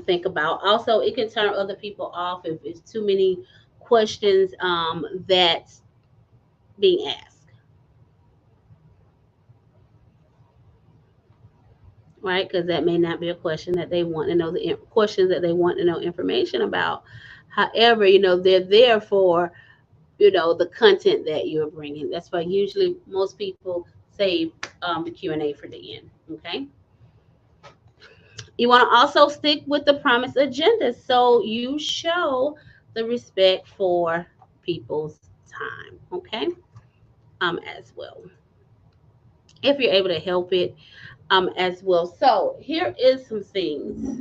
Speaker 1: think about. Also, it can turn other people off if it's too many questions that's being asked, right? Because that may not be a question that they want to know, the questions that they want to know information about. However, they're there for the content that you're bringing. That's why usually most people save the Q&A for the end. Okay. You want to also stick with the promised agenda, so you show the respect for people's time. Okay. As well, if you're able to help it, as well. So here is some things.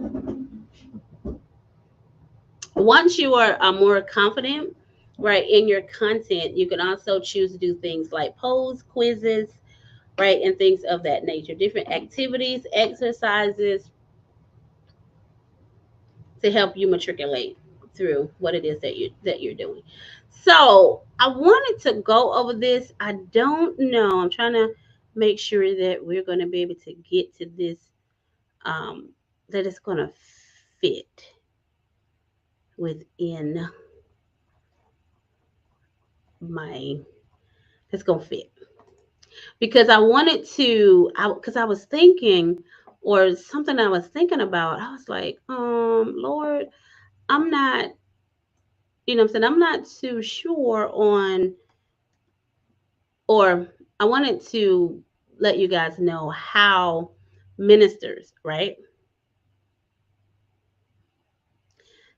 Speaker 1: Once you are more confident, right, in your content, you can also choose to do things like polls, quizzes, right, and things of that nature, different activities, exercises to help you matriculate through what it is that you're doing. So I wanted to go over this. I don't know. I'm trying to make sure that we're going to be able to get to this, that it's going to fit within my. It's going to fit because I wanted to. Because I was thinking, or something I was thinking about. I was like, Lord, I'm not, I'm saying, I'm not too sure on, or I wanted to let you guys know how ministers, right?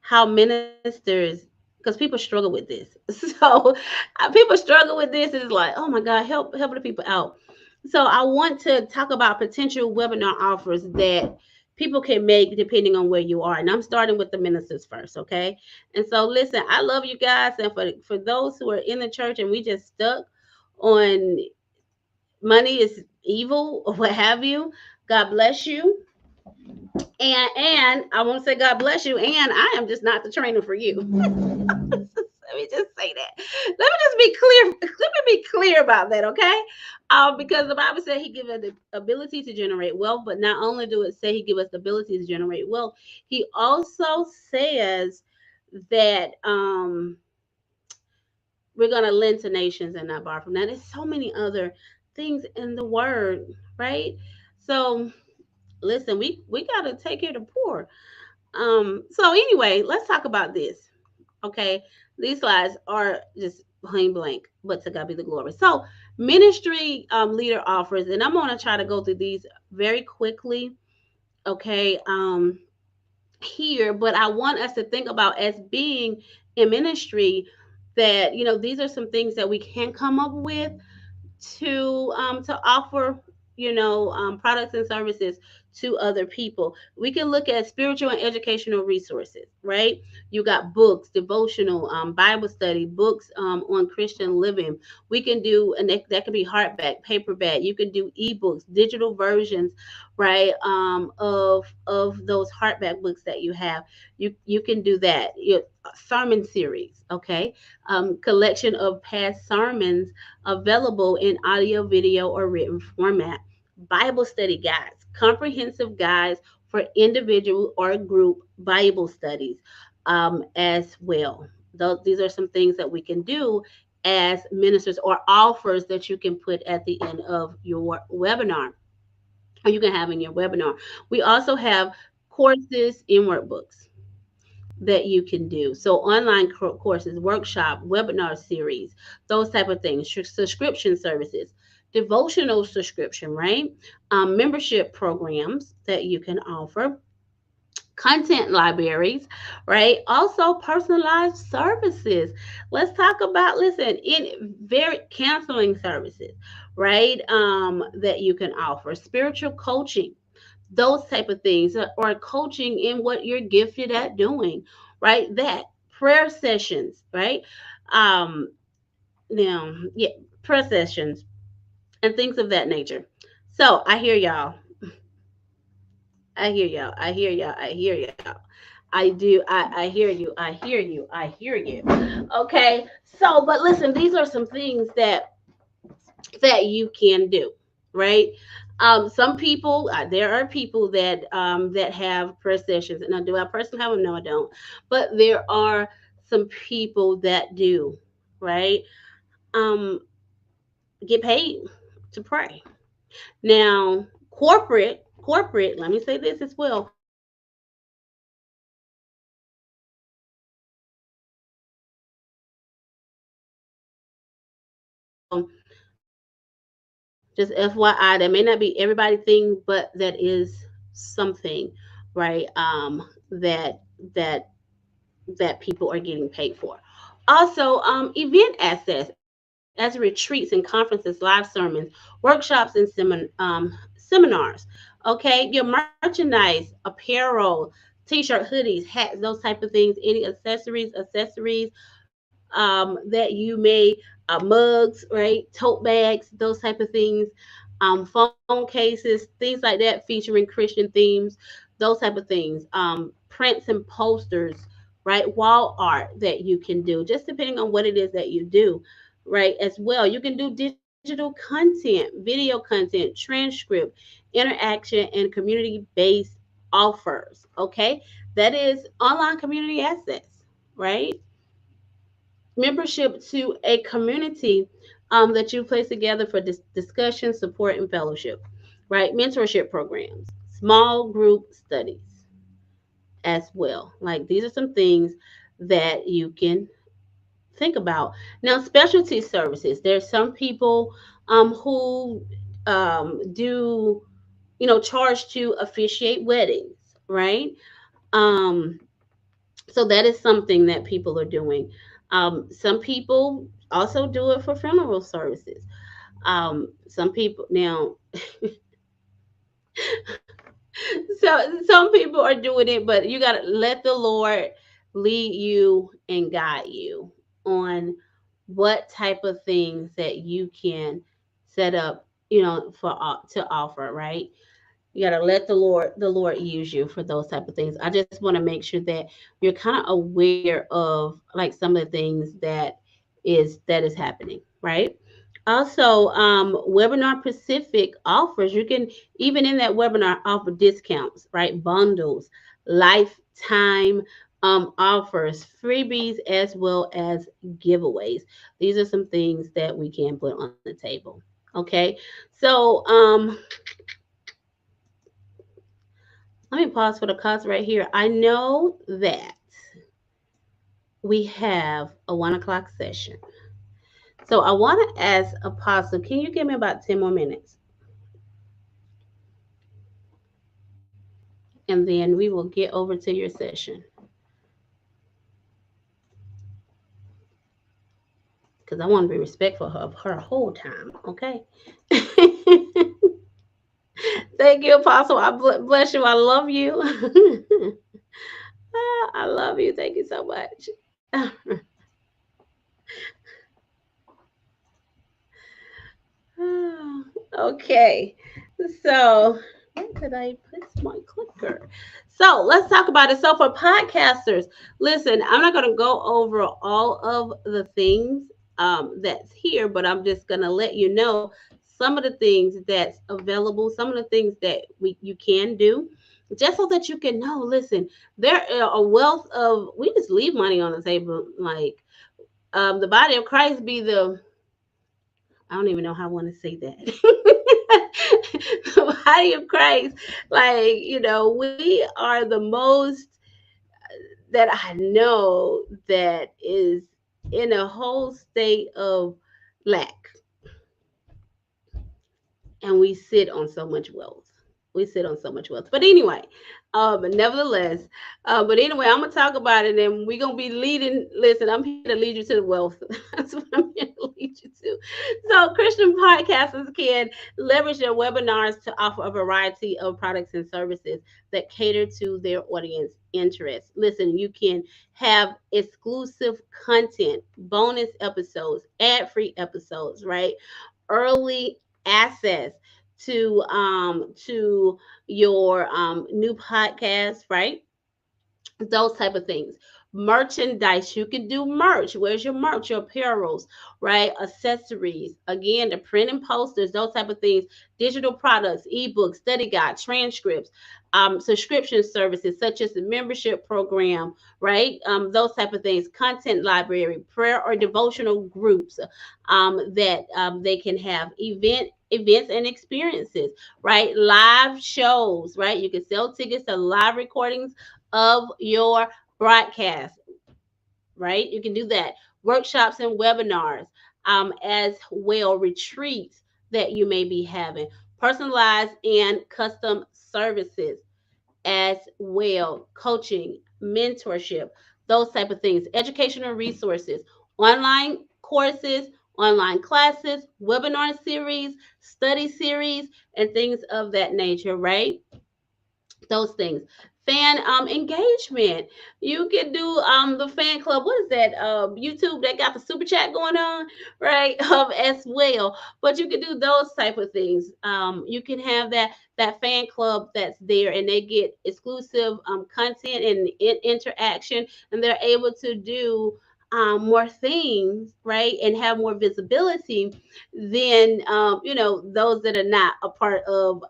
Speaker 1: How ministers, because people struggle with this. So people struggle with this. And it's like, oh my God, help the people out. So I want to talk about potential webinar offers that people can make depending on where you are. And I'm starting with the ministers first, okay? And so listen, I love you guys. And for those who are in the church and we just stuck on money is evil or what have you, God bless you. And I want to say God bless you. And I am just not the trainer for you. Let me just say that. Let me just be clear. Let me be clear about that, okay? Because the Bible said He gives us the ability to generate wealth, but not only do it say He gives us the ability to generate wealth, He also says that we're gonna lend to nations and not borrow from them. There's so many other things in the Word, right? So listen, we gotta take care of the poor. So anyway, let's talk about this. Okay. These slides are just plain blank, but to God be the glory. So, ministry leader offers, and I'm going to try to go through these very quickly. Okay. Here, but I want us to think about as being in ministry that, these are some things that we can come up with to offer, products and services to other people. We can look at spiritual and educational resources, right? You got books, devotional, Bible study, books on Christian living. We can do, and that can be hardback, paperback. You can do ebooks, digital versions, right? Of those hardback books that you have. You can do that. Your sermon series, okay? Collection of past sermons available in audio, video, or written format. Bible study guides, comprehensive guides for individual or group Bible studies as well. These are some things that we can do as ministers, or offers that you can put at the end of your webinar, or you can have in your webinar. We also have courses and workbooks that you can do. So online courses, workshop, webinar series, those type of things, subscription services, devotional subscription, right? Membership programs that you can offer, content libraries, right? Also personalized services. Let's talk about, listen, in very counseling services, right? That you can offer, spiritual coaching, those type of things, or coaching in what you're gifted at doing, right? That prayer sessions, right? um Now, yeah, prayer sessions and things of that nature. So I hear y'all, I hear y'all. I hear you, I hear you. Okay, so but listen, these are some things that you can do, right? Some people, there are people that have prayer sessions. Now, do I personally have them? No, I don't. But there are some people that do, right? Um, get paid to pray. Now, corporate. Let me say this as well. Corporate just FYI, that may not be everybody thing, but that is something, right? That that people are getting paid for. Also, event access as retreats and conferences, live sermons, workshops, and seminars. Okay, your merchandise, apparel, t-shirt, hoodies, hats, those type of things, any accessories that you may, mugs, right, tote bags, those type of things, phone cases, things like that featuring Christian themes, those type of things, prints and posters, right, wall art that you can do, just depending on what it is that you do, right, as well. You can do digital content, video content, transcript, interaction, and community based offers. Okay, that is online community access, right? Membership to a community that you place together for discussion, support, and fellowship, right? Mentorship programs, small group studies as well. Like, these are some things that you can think about. Now, specialty services. There's some people who do, charge to officiate weddings, right? Um, so that is something that people are doing. Some people also do it for funeral services. Some people now, so some people are doing it, but you got to let the Lord lead you and guide you on what type of things that you can set up, for to offer, right? You got to let the Lord use you for those type of things. I just want to make sure that you're kind of aware of, like, some of the things that is happening, right? Also, webinar specific offers. You can, even in that webinar, offer discounts, right? Bundles, lifetime offers, freebies, as well as giveaways. These are some things that we can put on the table. Okay, so let me pause for the cause right here. I know that we have a 1 o'clock session. So I want to ask Apostle, can you give me about 10 more minutes? And then we will get over to your session. Because I want to be respectful of her whole time, okay? Thank you, Apostle. I bless you. I love you. I love you. Thank you so much. Okay. So, where could I put my clicker? So, let's talk about it. So, for podcasters, listen, I'm not going to go over all of the things that's here, but I'm just going to let you know some of the things that's available, some of the things that you can do. Just so that you can know, listen, there are a wealth of, we just leave money on the table. Like, the body of Christ be the, I don't even know how I want to say that. The body of Christ, like, we are the most that I know that is in a whole state of lack, and we sit on so much wealth. We sit on so much wealth. But anyway, nevertheless, but anyway, I'm gonna talk about it, and we're gonna be leading. Listen, I'm here to lead you to the wealth. That's what I'm here to lead you to. So, Christian podcasters can leverage their webinars to offer a variety of products and services that cater to their audience interests. Listen, you can have exclusive content, bonus episodes, ad-free episodes, right? Early access to your new podcast, right? Those type of things. Merchandise, you can do merch. Where's your merch? Your apparels, right? Accessories, again, the print and posters, those type of things. Digital products, ebooks, study guide, transcripts, subscription services such as the membership program, right? Those type of things. Content library, prayer or devotional groups, that they can have. Events and experiences, right? Live shows, right? You can sell tickets to live recordings of your broadcast, right? You can do that. Workshops and webinars, as well, retreats that you may be having, personalized and custom services as well, coaching, mentorship, those type of things, educational resources, online courses, online classes, webinar series, study series, and things of that nature, right? Those things. Fan engagement. You can do the fan club. What is that? YouTube that got the super chat going on, right? As well. But you can do those type of things. You can have that fan club that's there, and they get exclusive content and interaction, and they're able to do more things, right, and have more visibility than those that are not a part of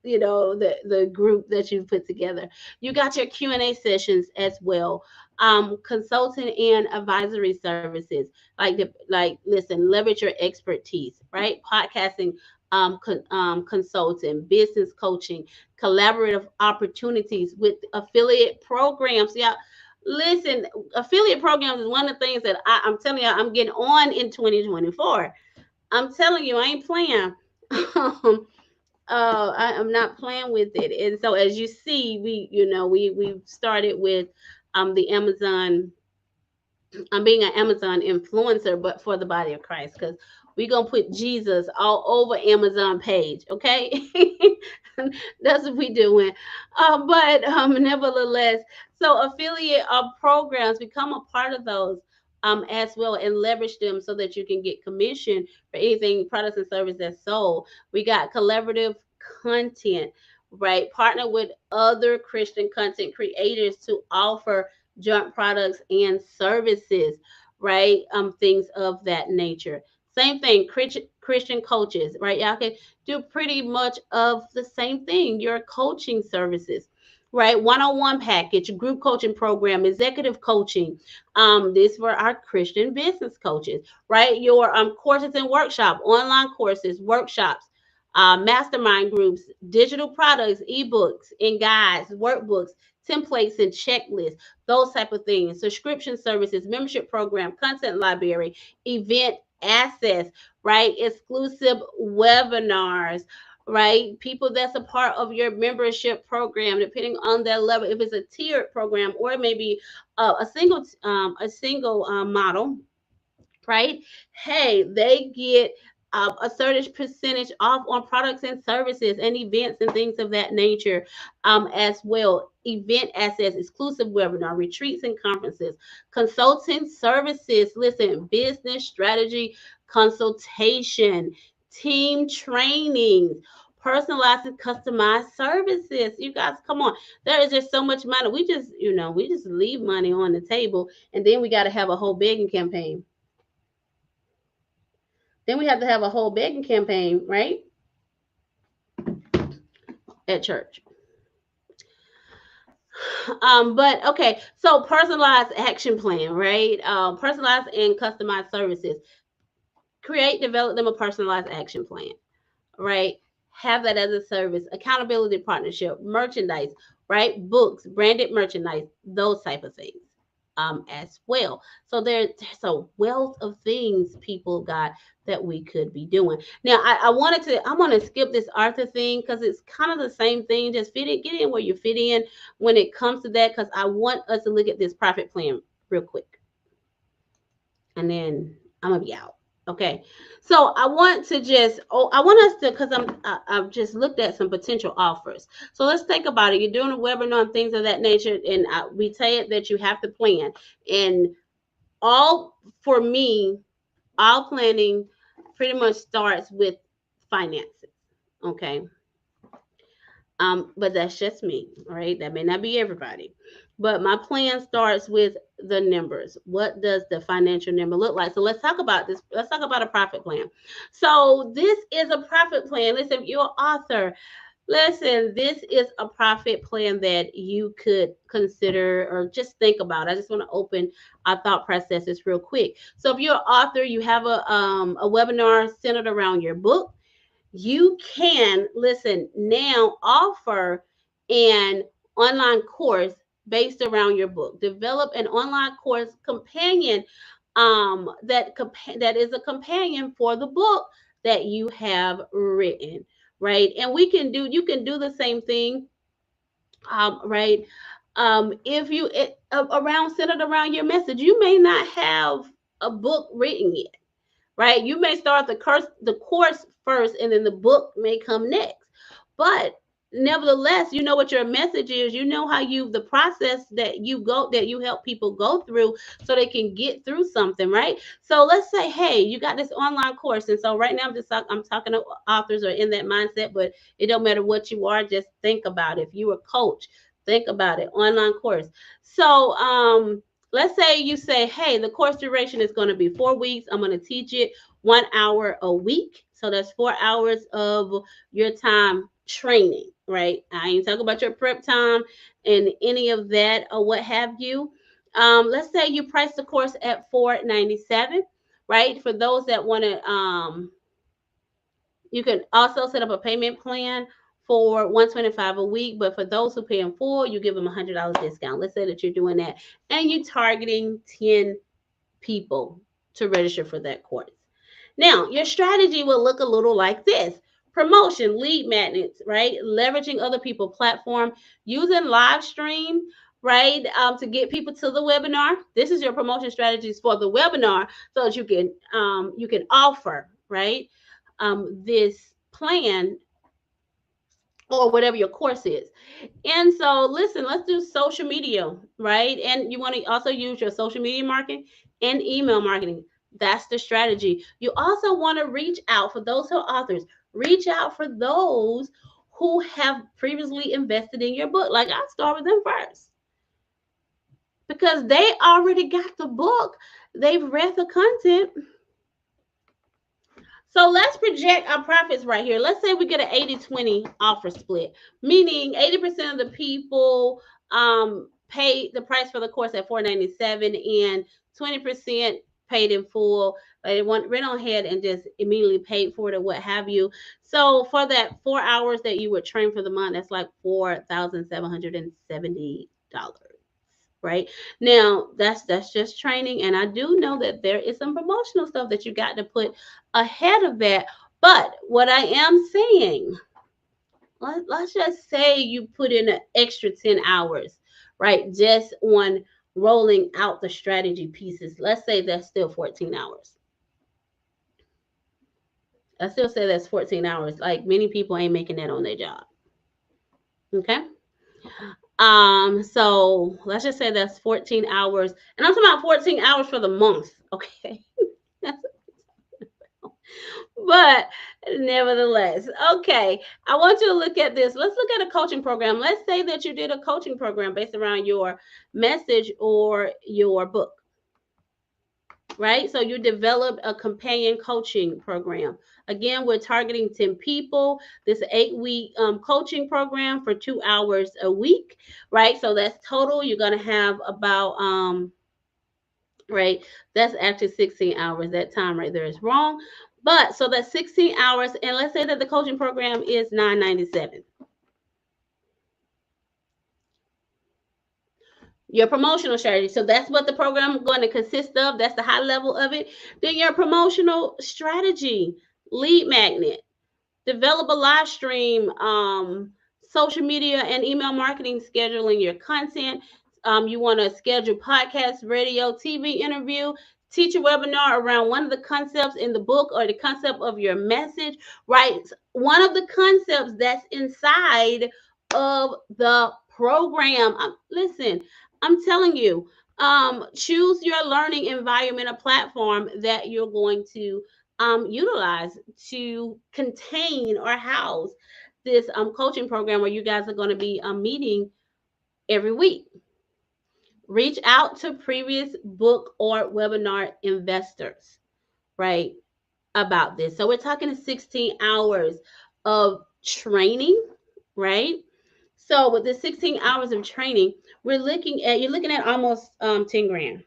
Speaker 1: the group that you've put together. You got your Q&A sessions as well, consulting and advisory services, listen, leverage your expertise, right? Podcasting, consulting, business coaching, collaborative opportunities with affiliate programs. Yeah, listen, affiliate programs is one of the things that I'm telling you I'm getting on in 2024. I'm telling you, I ain't playing. I'm not playing with it. And so as you see, we started with the Amazon. I'm being an Amazon influencer, but for the body of Christ, because we're gonna put Jesus all over Amazon page, okay? That's what we doing. But nevertheless, so affiliate programs, become a part of those as well, and leverage them so that you can get commission for anything products and services that's sold. We got collaborative content, right? Partner with other Christian content creators to offer joint products and services, right? Things of that nature. Same thing, Christian coaches, right? Y'all can do pretty much of the same thing. Your coaching services, right? One-on-one package, group coaching program, executive coaching. This for our Christian business coaches, right? Your courses and workshop, online courses, workshops, mastermind groups, digital products, ebooks and guides, workbooks, templates and checklists, those type of things, subscription services, membership program, content library, event access, right? Exclusive webinars, right? People that's a part of your membership program, depending on their level, if it's a tiered program or maybe a single model, right? Hey, they get a certain percentage off on products and services and events and things of that nature, as well. Event access, exclusive webinar, retreats and conferences, consulting services. Listen, business strategy consultation, team trainings, personalized and customized services. You guys, come on. There is just so much money. We just leave money on the table, and then we got to have a whole begging campaign. Then we have to have a whole begging campaign, right? At church. But okay, so personalized action plan, right? Personalized and customized services. Create, develop them a personalized action plan, right? Have that as a service. Accountability partnership, merchandise, right? Books, branded merchandise, those type of things. As well. So there's a wealth of things, people got, that we could be doing. Now, I'm going to skip this Arthur thing because it's kind of the same thing. Just get in where you fit in when it comes to that, because I want us to look at this profit plan real quick. And then I'm going to be out. Okay, so I want us to, because I've just looked at some potential offers. So let's think about it. You're doing a webinar and things of that nature, and we say it that you have to plan. And for me, all planning pretty much starts with finances. Okay. But that's just me, right? That may not be everybody. But my plan starts with the numbers. What does the financial number look like? So let's talk about this. Let's talk about a profit plan. So this is a profit plan. Listen, if you're an author, listen, this is a profit plan that you could consider or just think about. I just want to open our thought processes real quick. So if you're an author, you have a webinar centered around your book, you can now offer an online course based around your book. Develop an online course companion that is a companion for the book that you have written, right? And you can do the same thing, right? If you centered around your message, you may not have a book written yet, right? You may start the course first, and then the book may come next. But nevertheless, you know what your message is. You know the process that you help people go through so they can get through something, right? So let's say, hey, you got this online course, and so right now I'm talking to authors who are in that mindset, but it don't matter what you are. Just think about it. If you were a coach, think about it. Online course. So let's say you say, hey, the course duration is going to be 4 weeks. I'm going to teach it 1 hour a week. So that's 4 hours of your time training, right? I ain't talking about your prep time and any of that or what have you. Let's say you price the course at $497, right? For those that want to, you can also set up a payment plan for $125 a week, but for those who pay in full, you give them $100 discount. Let's say that you're doing that, and you're targeting 10 people to register for that course. Now, your strategy will look a little like this: promotion, lead magnets, right? Leveraging other people's platform, using live stream, right, to get people to the webinar. This is your promotion strategies for the webinar, so that you can offer, right, this plan or whatever your course is. And so, listen, let's do social media, right? And you want to also use your social media marketing and email marketing. That's the strategy. You also want to reach out for those who are authors. Reach out for those who have previously invested in your book. Like, I start with them first, because they already got the book. They've read the content. So let's project our profits right here. Let's say we get an 80-20 offer split, meaning 80% of the people paid the price for the course at $497, and 20% paid in full. They went on ahead and just immediately paid for it or what have you. So for that 4 hours that you were trained for the month, that's like $4,770. Right now, that's just training, and I do know that there is some promotional stuff that you got to put ahead of that. But what I am saying, let's just say you put in an extra 10 hours, right, just on rolling out the strategy pieces. Let's say that's still 14 hours. I still say that's 14 hours. Like, many people ain't making that on their job. Okay. So let's just say that's 14 hours. And I'm talking about 14 hours for the month. Okay. But nevertheless, okay, I want you to look at this. Let's look at a coaching program. Let's say that you did a coaching program based around your message or your book, right? So you developed a companion coaching program. Again, we're targeting 10 people. This 8-week coaching program for 2 hours a week, right? So that's total. You're going to have about right, that's actually 16 hours. That time right there is wrong. But so that's 16 hours, and let's say that the coaching program is $9.97. Your promotional strategy. So that's what the program is going to consist of. That's the high level of it. Then your promotional strategy, lead magnet, develop a live stream, social media and email marketing, scheduling your content. You want to schedule podcast, radio, TV interview, teach a webinar around one of the concepts in the book or the concept of your message, right? One of the concepts that's inside of the program. Listen, I'm telling you, choose your learning environment, a platform that you're going to utilize to contain or house this coaching program where you guys are going to be meeting every week. Reach out to previous book or webinar investors, right, about this. So we're talking 16 hours of training, right? So with the 16 hours of training, you're looking at almost 10 grand.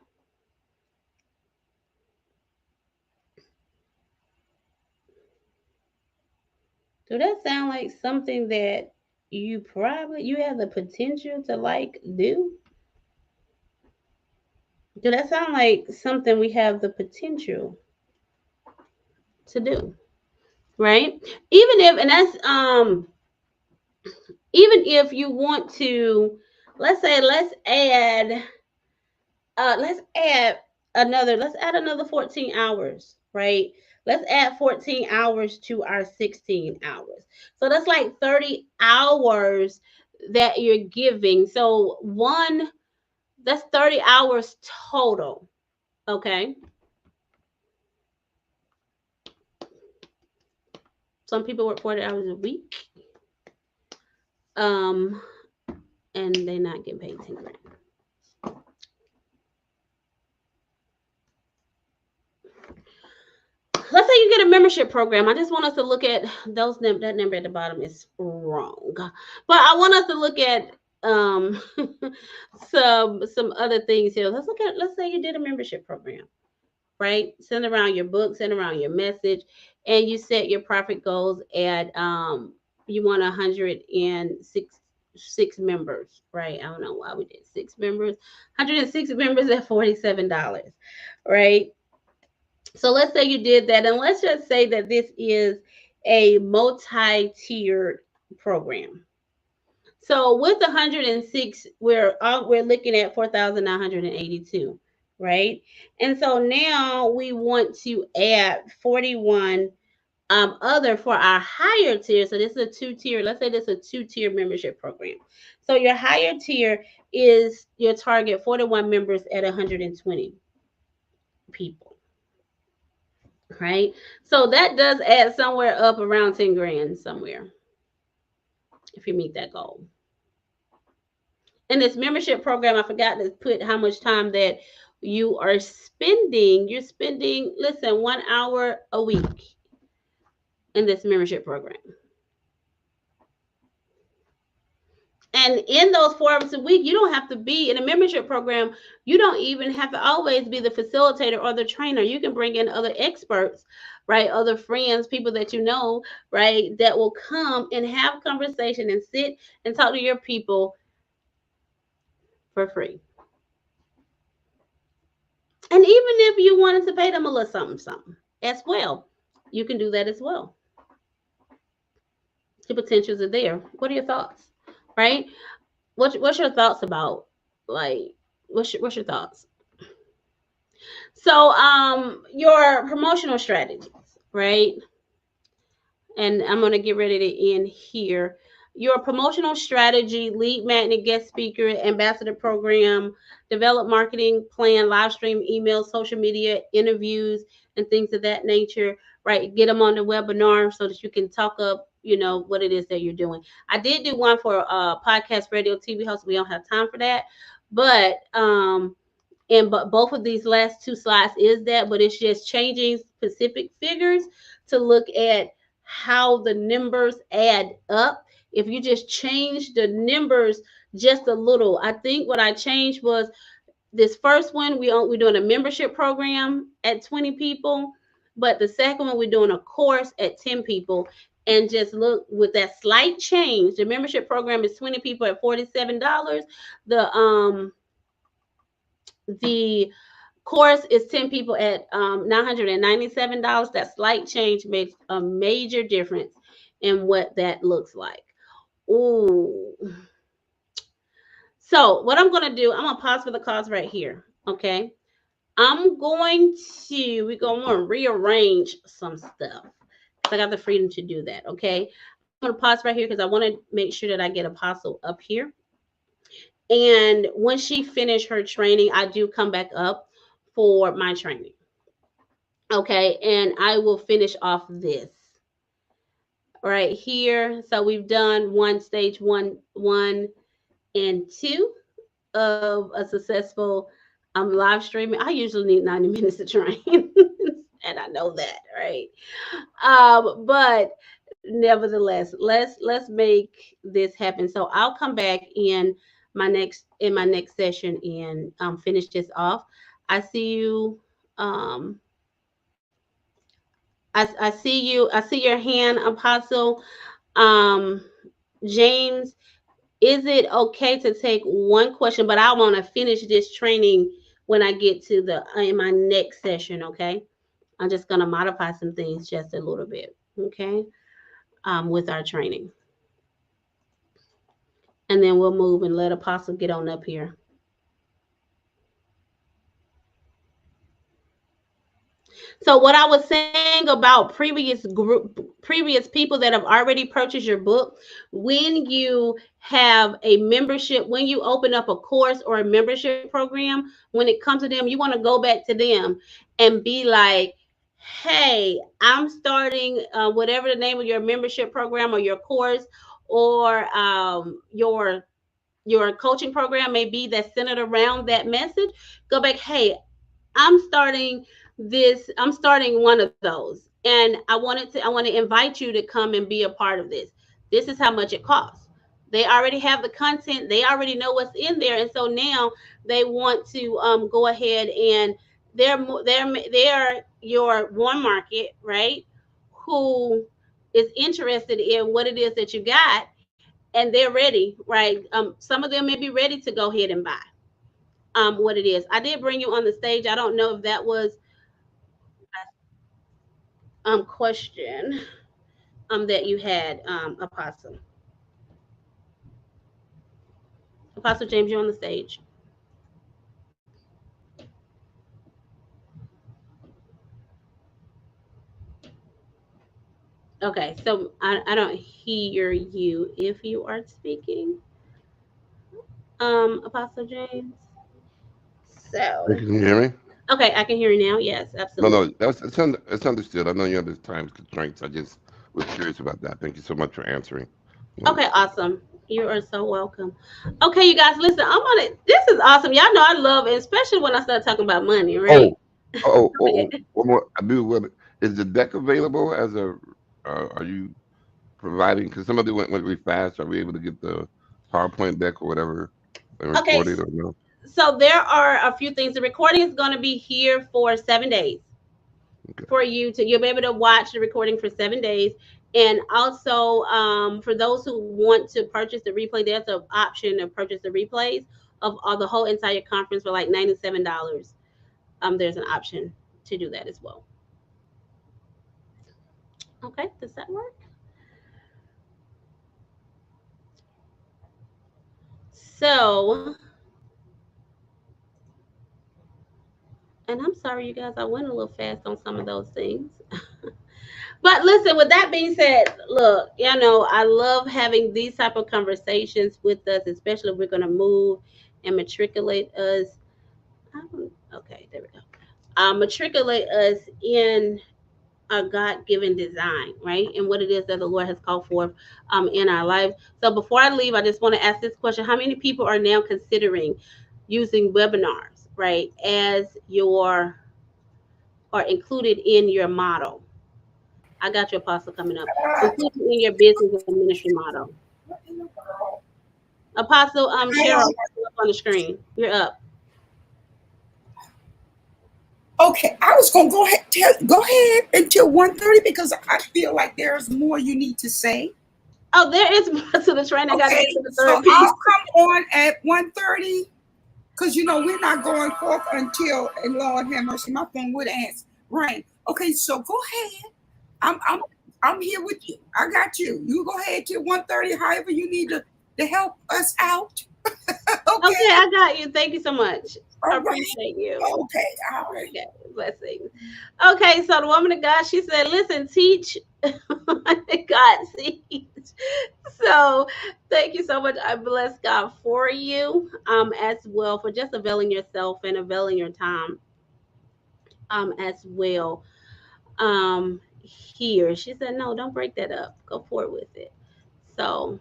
Speaker 1: Do that sound like something that you have the potential to do? Do that sound like something we have the potential to do? Right? Even if, and that's even if you want to, let's add another 14 hours, right? Let's add 14 hours to our 16 hours. So that's like 30 hours that you're giving. So that's 30 hours total. Okay. Some people work 40 hours a week. And they're not getting paid 10 grand. Let's say you get a membership program. I just want us to look at that number at the bottom is wrong. But I want us to look at some other things here. Let's say you did a membership program, right? Send around your book, send around your message, and you set your profit goals at you want 106 members, right? I don't know why we did 6 members. 106 members at $47, right? So let's say you did that, and let's just say that this is a multi-tiered program. So with 106, we're looking at 4,982, right? And so now we want to add 41 other for our higher tier. So this is a 2-tier. Let's say this is a 2-tier membership program. So your higher tier is your target 41 members at 120 people. Right? So that does add somewhere up around 10 grand somewhere if you meet that goal. In this membership program, I forgot to put how much time that you are spending. You're spending, listen, 1 hour a week in this membership program. And in those 4 hours a week, you don't have to be in a membership program. You don't even have to always be the facilitator or the trainer. You can bring in other experts, right? Other friends, people that you know, right? That will come and have conversation and sit and talk to your people for free. And even if you wanted to pay them a little something as well, you can do that as well. The potentials are there. What are your thoughts? Right? What's your thoughts about, like, what's your thoughts? So your promotional strategies, right? And I'm going to get ready to end here. Your promotional strategy, lead magnet, guest speaker, ambassador program, develop marketing plan, live stream, email, social media, interviews, and things of that nature, right? Get them on the webinar so that you can talk up, what it is that you're doing. I did do one for podcast, radio, TV host. We don't have time for that. But but both of these last two slides is that, but it's just changing specific figures to look at how the numbers add up. If you just change the numbers just a little, I think what I changed was this first one, we're doing a membership program at 20 people, but the second one, we're doing a course at 10 people. And just look, with that slight change, the membership program is 20 people at $47. The course is 10 people at $997. That slight change makes a major difference in what that looks like. Ooh. So what I'm going to do, I'm going to pause for the cause right here. Okay. We're going to rearrange some stuff. I got the freedom to do that. Okay. I'm going to pause right here because I want to make sure that I get Apostle up here. And when she finished her training, I do come back up for my training. Okay, and I will finish off this right here. So we've done stage one and two of a successful live streaming. I usually need 90 minutes to train, and I know that, right? But nevertheless, let's make this happen. So I'll come back in my next session and finish this off. I see you. I see you. I see your hand, Apostle. James, is it okay to take one question? But I want to finish this training when I get to in my next session. Okay, I'm just gonna modify some things just a little bit. Okay, with our training, and then we'll move and let Apostle get on up here. So what I was saying about previous people that have already purchased your book, when you have a membership, when you open up a course or a membership program, when it comes to them, you want to go back to them and be like, hey, I'm starting whatever the name of your membership program or your course or your coaching program may be that's centered around that message. Go back, hey, I'm starting one of those, and I want to invite you to come and be a part of this. This is how much it costs. They already have the content, they already know what's in there, and so now they want to go ahead and they're your warm market, right? Who is interested in what it is that you got, and they're ready, right? Some of them may be ready to go ahead and buy what it is. I did bring you on the stage. I don't know if that was question that you had, Apostle James, you're on the stage. Okay, so I don't hear you if you are speaking, Apostle James. So
Speaker 2: Can you hear me?
Speaker 1: okay, I can hear you now. Yes, absolutely.
Speaker 2: No, it's understood. I know you have the time constraints. I just was curious about that. Thank you so much for answering.
Speaker 1: Okay, awesome. You are so welcome. Okay, you guys, listen. I'm on it. This is awesome. Y'all know I love it, especially when I start talking about money, right?
Speaker 2: One more. I do. Is the deck available as a? Are you providing? Because some of them went really fast. Are we able to get the PowerPoint deck or whatever and
Speaker 1: Okay,
Speaker 2: record it or no?
Speaker 1: so there are a few things. The recording is going to be here for 7 days.
Speaker 2: Okay.
Speaker 1: For you'll be able to watch the recording for 7 days. And also for those who want to purchase the replay, there's an option to purchase the replays of the whole entire conference for like $97. There's an option to do that as well. Okay, does that work? So, and I'm sorry, you guys, I went a little fast on some of those things. But listen, with that being said, look, I love having these type of conversations with us, especially if we're going to move and matriculate us. Okay, there we go. Matriculate us in a God-given design, right? And what it is that the Lord has called forth in our lives. So before I leave, I just want to ask this question. How many people are now considering using webinars, right, as your or included in your model? I got your apostle coming up. Included in your business and ministry model. Apostle Cheryl, up on the screen. You're up.
Speaker 3: Okay, I was gonna go ahead until 1:30 because I feel like there's more you need to say.
Speaker 1: Oh, there is more to the training. I gotta get to the third piece.
Speaker 3: I'll come on at 1:30 because we're not going forth until, and Lord have mercy, my phone would answer. Right. Okay, so go ahead. I'm here with you. I got you. You go ahead till 1:30, however you need to help us out.
Speaker 1: Okay, I got you. Thank you so much.
Speaker 3: All
Speaker 1: I appreciate you.
Speaker 3: Okay, all right.
Speaker 1: Okay, blessings. Okay, so the woman of God, she said, listen, teach. God sees. So thank you so much. I bless God for you as well, for just availing yourself and availing your time as well. Here, she said, no, don't break that up. Go forward with it. So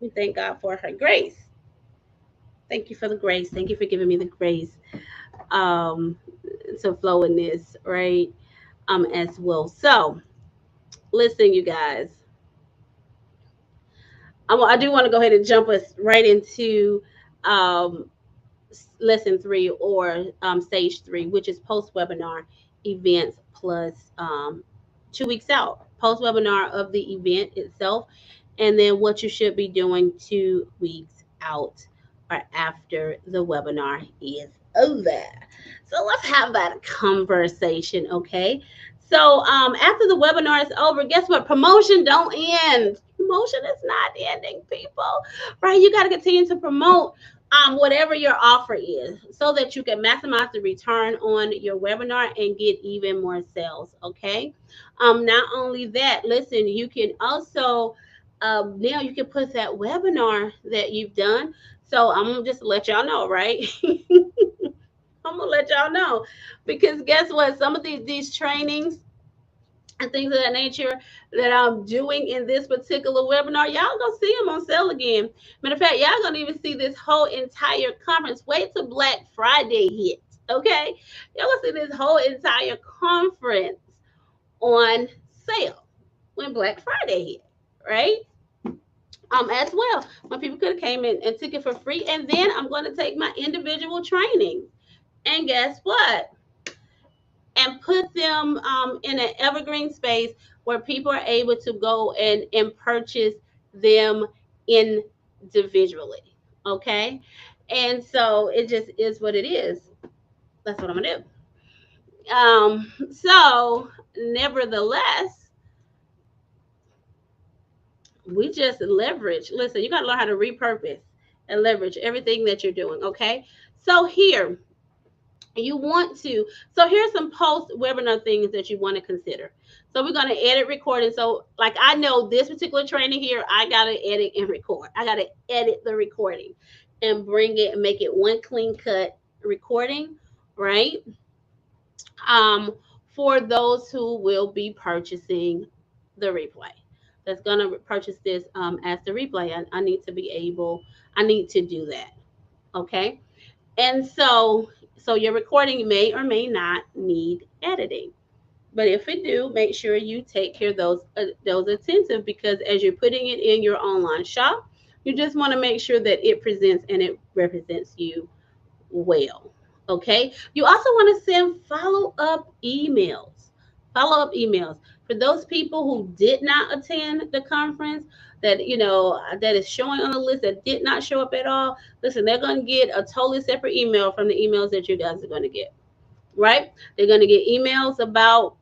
Speaker 1: we thank God for her grace. Thank you for the grace. Thank you for giving me the grace um, to flow in this, right? As well. So, listen, you guys. I do want to go ahead and jump us right into um, lesson 3 or stage 3, which is post webinar events plus 2 weeks out. Post webinar of the event itself, and then what you should be doing 2 weeks out or after the webinar is over. So let's have that conversation, okay? So after the webinar is over, guess what? Promotion don't end. Promotion is not ending, people. Right? You got to continue to promote whatever your offer is so that you can maximize the return on your webinar and get even more sales. Okay. Not only that, listen, you can also now you can put that webinar that you've done. So I'm gonna just let y'all know, right? I'm gonna let y'all know because guess what? Some of these trainings and things of that nature that I'm doing in this particular webinar, y'all gonna see them on sale again. Matter of fact, y'all gonna even see this whole entire conference. Wait till Black Friday hits, okay? Y'all gonna see this whole entire conference on sale when Black Friday hit, right? As well, when people could have came in and took it for free, and then I'm going to take my individual training, and guess what? And put them in an evergreen space where people are able to go and purchase them individually. Okay. And so it just is what it is. That's what I'm going to do. So, nevertheless, we just leverage. Listen, you got to learn how to repurpose and leverage everything that you're doing. Okay. So, here, you want to, so here's some post webinar things that you want to consider. So we're going to edit recording. So like I know this particular training here, I got to edit and record. I got to edit the recording and bring it and make it one clean cut recording, right? For those who will be purchasing the replay, that's going to purchase this as the replay. I need to be able, I need to do that. Okay. And so your recording may or may not need editing. But if it do, make sure you take care of those attentive, because as you're putting it in your online shop, you just want to make sure that it presents and it represents you well. Okay. You also want to send follow-up emails. Follow-up emails. For those people who did not attend the conference, that that is showing on the list that did not show up at all, listen, they're going to get a totally separate email from the emails that you guys are going to get. Right? They're going to get emails about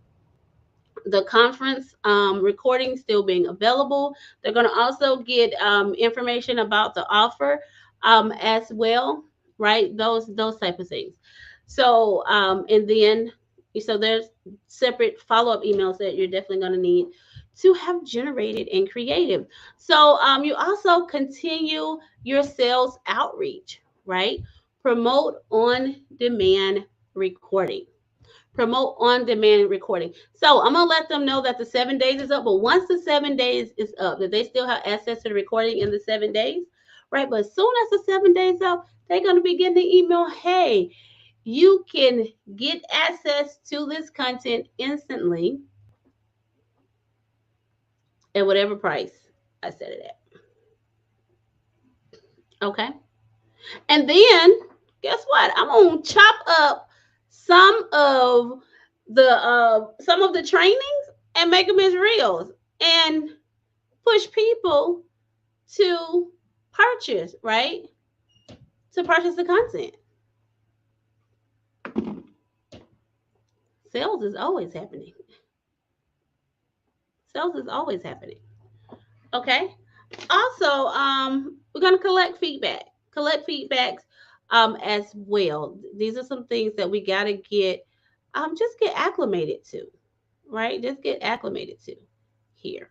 Speaker 1: the conference recording still being available. They're going to also get information about the offer as well, right? Those type of things. So and then so there's separate follow-up emails that you're definitely going to need to have generated and created. So you also continue your sales outreach, right? Promote on demand recording. Promote on demand recording. So I'm gonna let them know that the 7 days is up, but once the 7 days is up, that they still have access to the recording in the 7 days, right? But as soon as the 7 days up, they're gonna be getting the email, hey, you can get access to this content instantly at whatever price I set it at. Okay. And then guess what? I'm gonna chop up some of the trainings and make them as reels and push people to purchase, right? To purchase the content. Sales is always happening. Sales is always happening. Okay. Also, we're gonna collect feedback. Collect feedbacks as well. These are some things that we gotta just get acclimated to, right? Just get acclimated to here.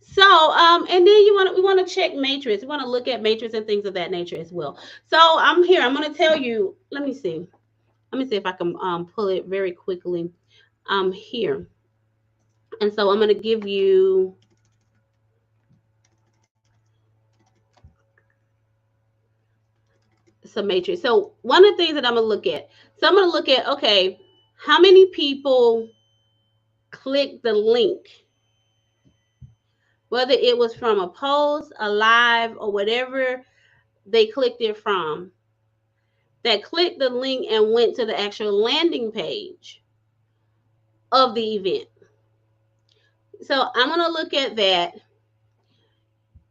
Speaker 1: So, and then we want to check matrix. We want to look at matrix and things of that nature as well. So I'm here. I'm going to tell you. Let me see. Let me see if I can pull it very quickly. Here, and so I'm going to give you some matrix. So one of the things that I'm going to look at. So I'm going to look at, okay, how many people click the link, whether it was from a post, a live, or whatever they clicked it from, that clicked the link and went to the actual landing page of the event. So I'm going to look at that,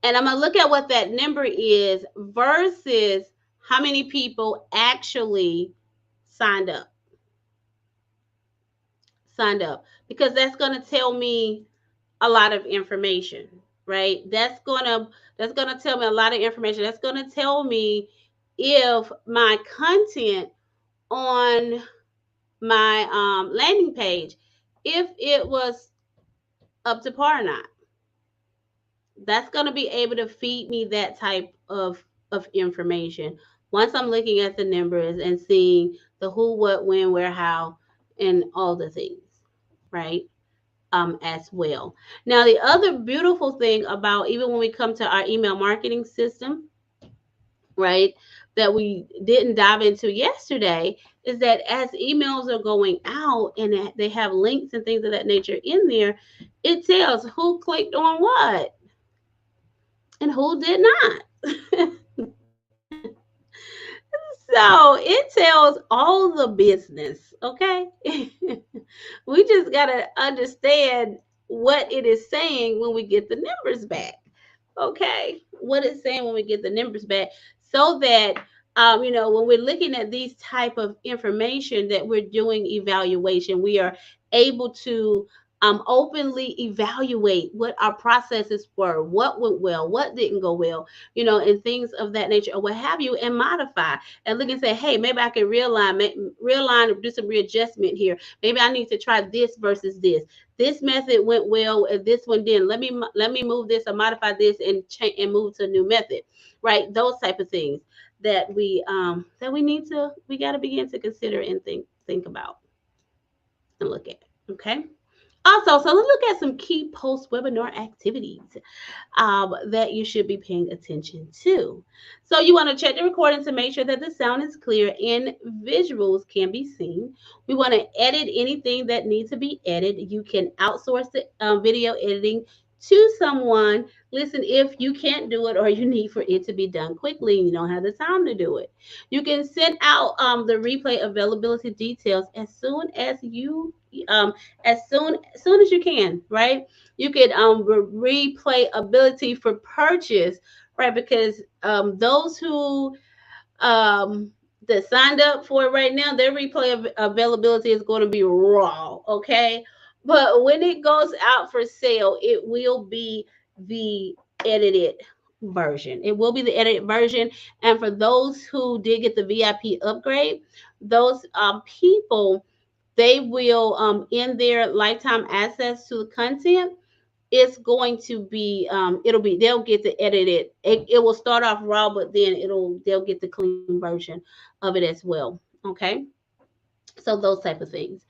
Speaker 1: and I'm going to look at what that number is versus how many people actually signed up. Because that's going to tell me a lot of information, right? That's going to tell me a lot of information. That's going to tell me if my content on my landing page, if it was up to par or not. That's going to be able to feed me that type of information once I'm looking at the numbers and seeing the who, what, when, where, how, and all the things, right? As well. Now, the other beautiful thing about, even when we come to our email marketing system, right, that we didn't dive into yesterday, is that as emails are going out and they have links and things of that nature in there, it tells who clicked on what and who did not. So it tells all the business, okay? We just got to understand what it is saying when we get the numbers back, okay? What it's saying when we get the numbers back, so that when we're looking at these type of information, that we're doing evaluation, we are able to openly evaluate what our processes were, what went well, what didn't go well, and things of that nature, or what have you, and modify and look and say, hey, maybe I can realign or do some readjustment here. Maybe I need to try this versus this. This method went well, and this one didn't. Let me move this or modify this and change and move to a new method, right? Those type of things that we got to begin to consider and think about and look at. Okay. Also, so let's look at some key post-webinar activities that you should be paying attention to. So you want to check the recording to make sure that the sound is clear and visuals can be seen. We want to edit anything that needs to be edited. You can outsource the video editing to someone. Listen, if you can't do it or you need for it to be done quickly and you don't have the time to do it, you can send out the replay availability details as soon as you as soon as you can, right? You can replay ability for purchase, right? Because those who um that signed up for it right now, their replay availability is going to be raw, okay? But when it goes out for sale, it will be the edited version. It will be the edited version. And for those who did get the VIP upgrade, those people, they will in their lifetime access to the content, it's going to be it'll be, they'll get the edited, it will start off raw, but then they'll get the clean version of it as well, okay? So those type of things,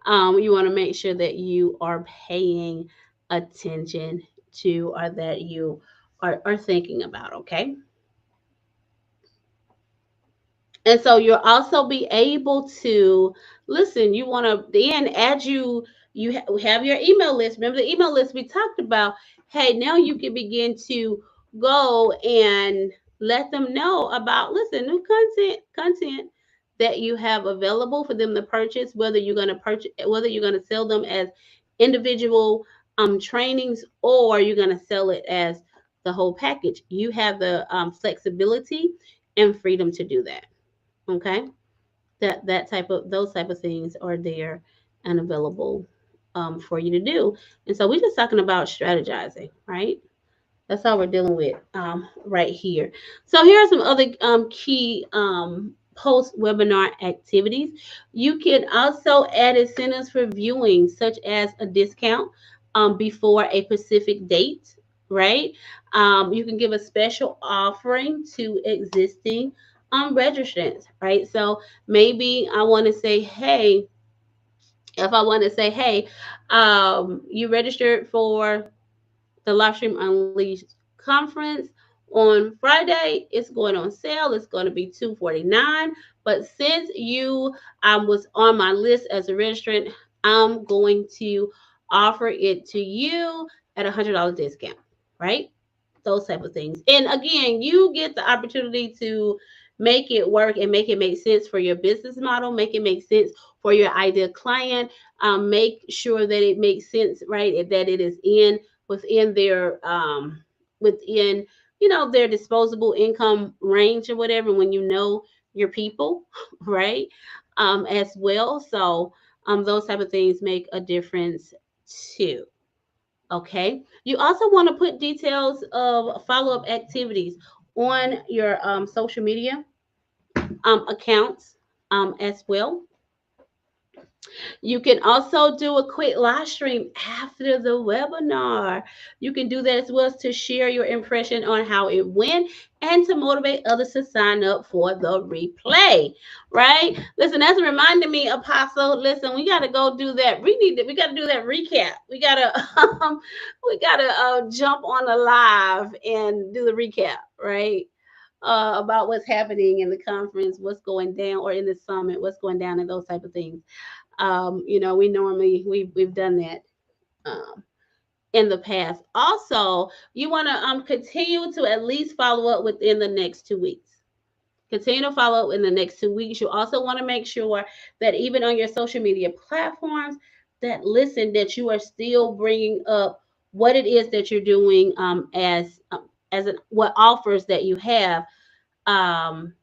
Speaker 1: you want to make sure that you are paying attention to, or that you are thinking about, okay? And so you'll also be able to listen. You want to then add have your email list. Remember the email list we talked about. Hey, now you can begin to go and let them know about, listen, new content that you have available for them to purchase, whether you're going to sell them as individual trainings, or you're going to sell it as the whole package. You have the flexibility and freedom to do that. Okay, those type of things are there and available for you to do. And so we're just talking about strategizing, right? That's how we're dealing with right here. So here are some other key post webinar activities. You can also add incentives for viewing, such as a discount before a specific date, right? You can give a special offering to existing registrants, right? So maybe I want to say, hey, if I want to say, hey, you registered for the Livestream Unleashed conference on Friday. It's going on sale. It's going to be $249. But since you was on my list as a registrant, I'm going to offer it to you at $100 discount, right? Those type of things. And again, you get the opportunity to make it work and make it make sense for your business model, make it make sense for your ideal client, make sure that it makes sense, right? That it is within their within, their disposable income range or whatever, when you know your people, right? As well. So those type of things make a difference too. Okay. You also want to put details of follow-up activities on your social media accounts as well. You can also do a quick live stream after the webinar. You can do that as well, to share your impression on how it went and to motivate others to sign up for the replay, right? Listen, that's reminding me, Apostle. Listen, we got to go do that. We got to do that recap. We got to jump on the live and do the recap, right? About what's happening in the conference, what's going down, or in the summit, what's going down, and those type of things. We've done that um, in the past. Also, you want to continue to at least follow up within the next 2 weeks. Continue to follow up in the next 2 weeks. You also want to make sure that even on your social media platforms, that you are still bringing up what it is that you're doing what offers that you have, um,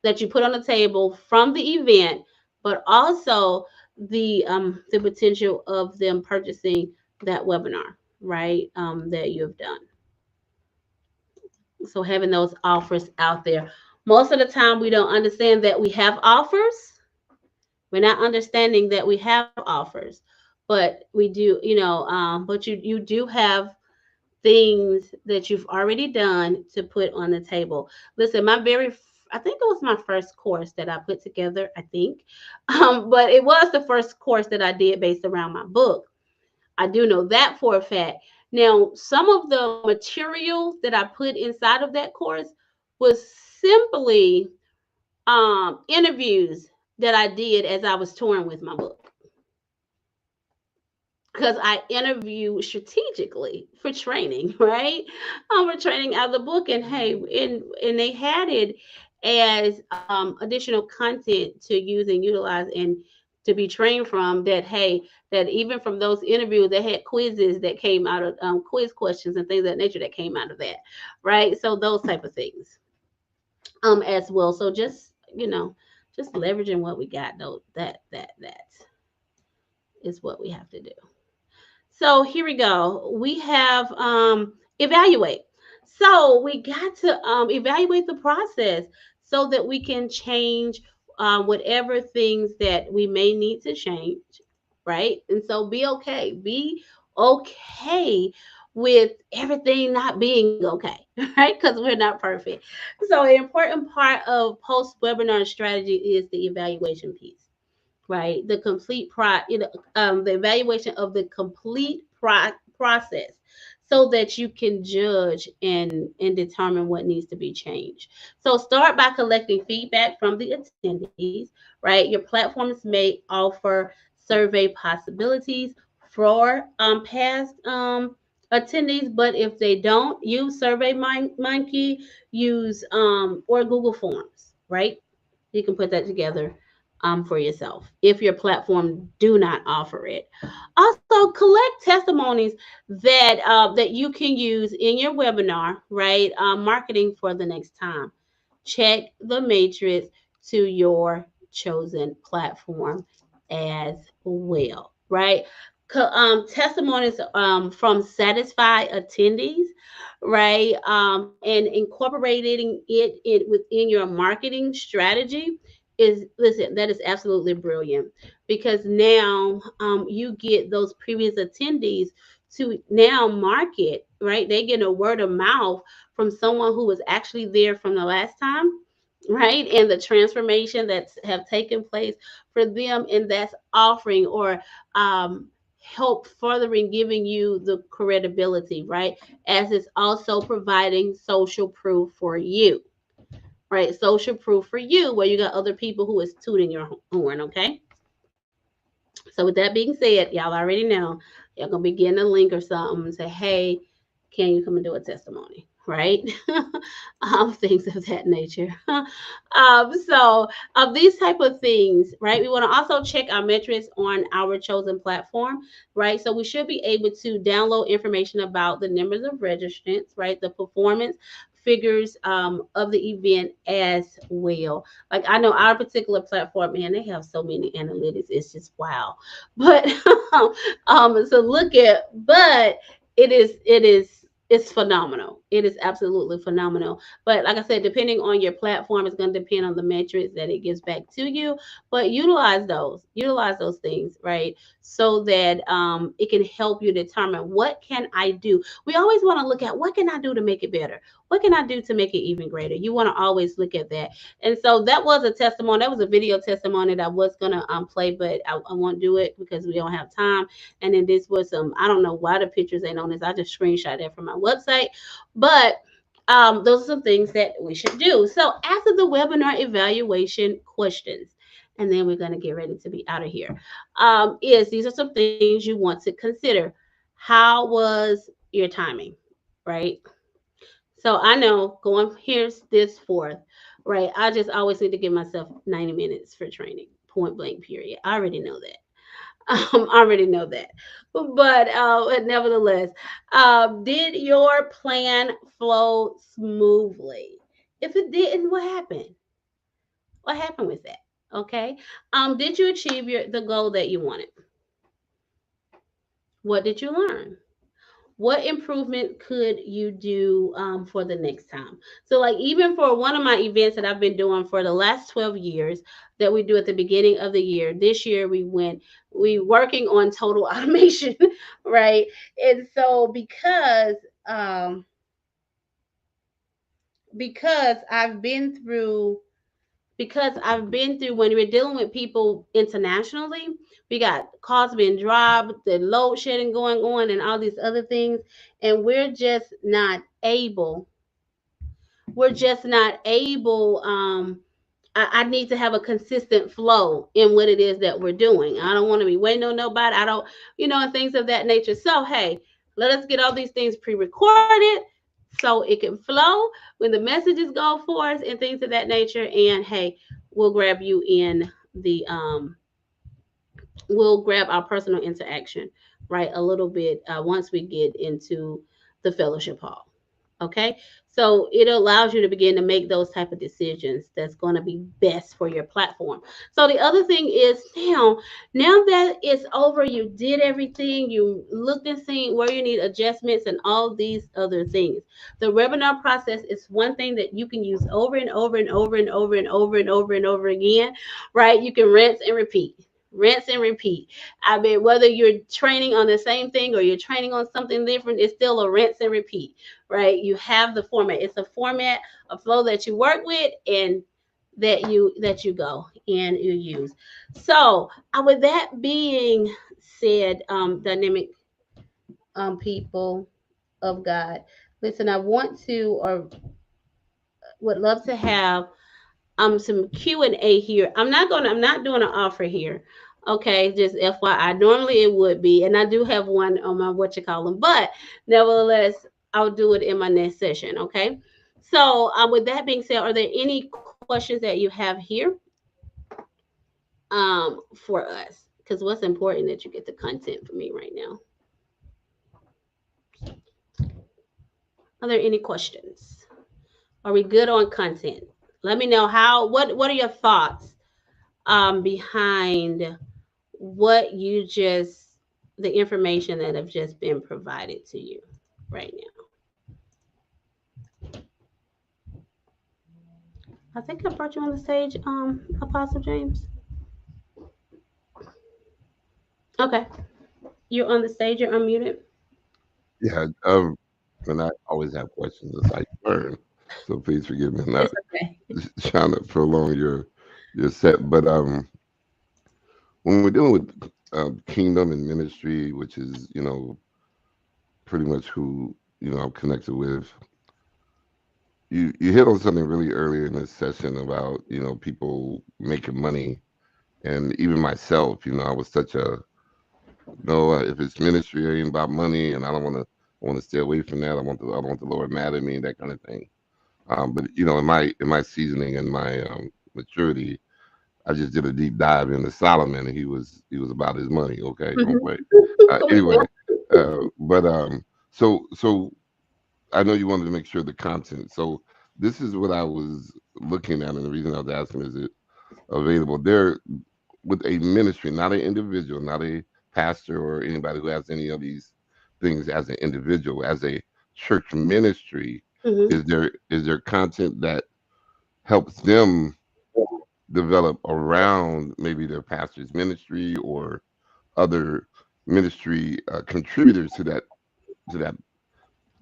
Speaker 1: that you put on the table from the event, but also the potential of them purchasing that webinar, right? That you have done. So having those offers out there. Most of the time, we don't understand that we have offers. We're not understanding that we have offers, but we do. But you do have things that you've already done to put on the table. Listen, I think it was my first course that I put together, I think. But it was the first course that I did based around my book. I do know that for a fact. Now, some of the material that I put inside of that course was simply interviews that I did as I was touring with my book. because I interview strategically for training, right? For training out of the book, and hey, and they had it as additional content to use and utilize and to be trained from. That hey, that even from those interviews, they had quizzes that came out of quiz questions and things of that nature that came out of that, right? So those type of things as well. So just just leveraging what we got though. That is what we have to do. So here we go. We have evaluate. So we got to evaluate the process so that we can change whatever things that we may need to change, right? And so be okay. Be okay with everything not being okay, right? Because we're not perfect. So an important part of post webinar strategy is the evaluation piece, right? The complete the evaluation of the complete process, so that you can judge and determine what needs to be changed. So start by collecting feedback from the attendees, right? Your platforms may offer survey possibilities for past attendees, but if they don't, use Survey Monkey, use or Google Forms, right? You can put that together for yourself if your platform do not offer it. Also, collect testimonies that you can use in your webinar, right? Marketing for the next time. Check the matrix to your chosen platform as well, right? Testimonies from satisfied attendees, right? And incorporating it within your marketing strategy is, listen, that is absolutely brilliant, because now you get those previous attendees to now market, right? They get a word of mouth from someone who was actually there from the last time, right? And the transformation that's have taken place for them, and that's offering or help furthering giving you the credibility, right? As it's also providing social proof for you, right? Social proof for you, where you got other people who is tooting your horn, okay? So with that being said, y'all already know y'all gonna be getting a link or something and say, hey, can you come and do a testimony? Right? Things of that nature. These type of things, right? We want to also check our metrics on our chosen platform, right? So we should be able to download information about the numbers of registrants, right? The performance figures of the event as well. Like I know our particular platform, man, they have so many analytics. It's just wow. But so look at, but it's phenomenal. It is absolutely phenomenal. But like I said, depending on your platform, it's going to depend on the metrics that it gives back to you. But utilize those things, right? So that it can help you determine what can I do. We always want to look at what can I do to make it better. What can I do to make it even greater? You want to always look at that. And so that was a testimony. That was a video testimony that I was gonna play, but I won't do it because we don't have time. And then this was I don't know why the pictures ain't on this. I just screenshot that from my website. But those are some things that we should do. So after the webinar evaluation questions, and then we're gonna get ready to be out of here. These are some things you want to consider. How was your timing, right? So I know going here's this forth, right? I just always need to give myself 90 minutes for training, point blank, period. I already know that. I already know that. But nevertheless, did your plan flow smoothly? If it didn't, what happened? What happened with that? Okay. Did you achieve the goal that you wanted? What did you learn? What improvement could you do for the next time? So like even for one of my events that I've been doing for the last 12 years that we do at the beginning of the year, this year we working on total automation, right? And so um because I've been through when we're dealing with people internationally, we got calls being dropped, the load shedding going on, and all these other things, and we're just not able I need to have a consistent flow in what it is that we're doing. I don't want to be waiting on nobody. I don't, and things of that nature. So, hey, let us get all these things pre-recorded so it can flow when the messages go forth and things of that nature. And hey, we'll grab you in the we'll grab our personal interaction, right, a little bit once we get into the fellowship hall. Okay, so it allows you to begin to make those type of decisions that's going to be best for your platform. So the other thing is, now that it's over, you did everything, you looked and seen where you need adjustments and all these other things. The webinar process is one thing that you can use over and over and over and over and over and over and over again, right? You can rinse and repeat. Rinse and repeat. I mean, whether you're training on the same thing or you're training on something different, it's still a rinse and repeat, right? You have the format. It's a format, a flow that you work with and that you go and you use. So, with that being said, dynamic people of God, listen, I want to or would love to have some Q&A here. I'm not doing an offer here. Okay, just FYI. Normally it would be, and I do have one on my what you call them, but nevertheless, I'll do it in my next session. Okay. So with that being said, are there any questions that you have here for us? Because what's important that you get the content for me right now. Are there any questions? Are we good on content? Let me know what are your thoughts behind what the information that have just been provided to you right now. I think I brought you on the stage, Apostle James. Okay. You're on the stage, you're unmuted.
Speaker 2: Yeah, and I always have questions as I learn, so please forgive me. I'm not trying to prolong your set, but when we're dealing with kingdom and ministry, which is pretty much who I'm connected with, you hit on something really earlier in this session about people making money, and even myself, I was such a if it's ministry, it ain't about money, and I want to stay away from that. I don't want the Lord mad at me, that kind of thing. But in my seasoning and my maturity, I just did a deep dive into Solomon, and he was about his money. Okay, don't play. Anyway, but so I know you wanted to make sure the content. So this is what I was looking at, and the reason I was asking is it available there with a ministry, not an individual, not a pastor or anybody who has any of these things as an individual, as a church ministry.
Speaker 1: Mm-hmm.
Speaker 2: Is there content that helps them develop around maybe their pastor's ministry or other ministry contributors to that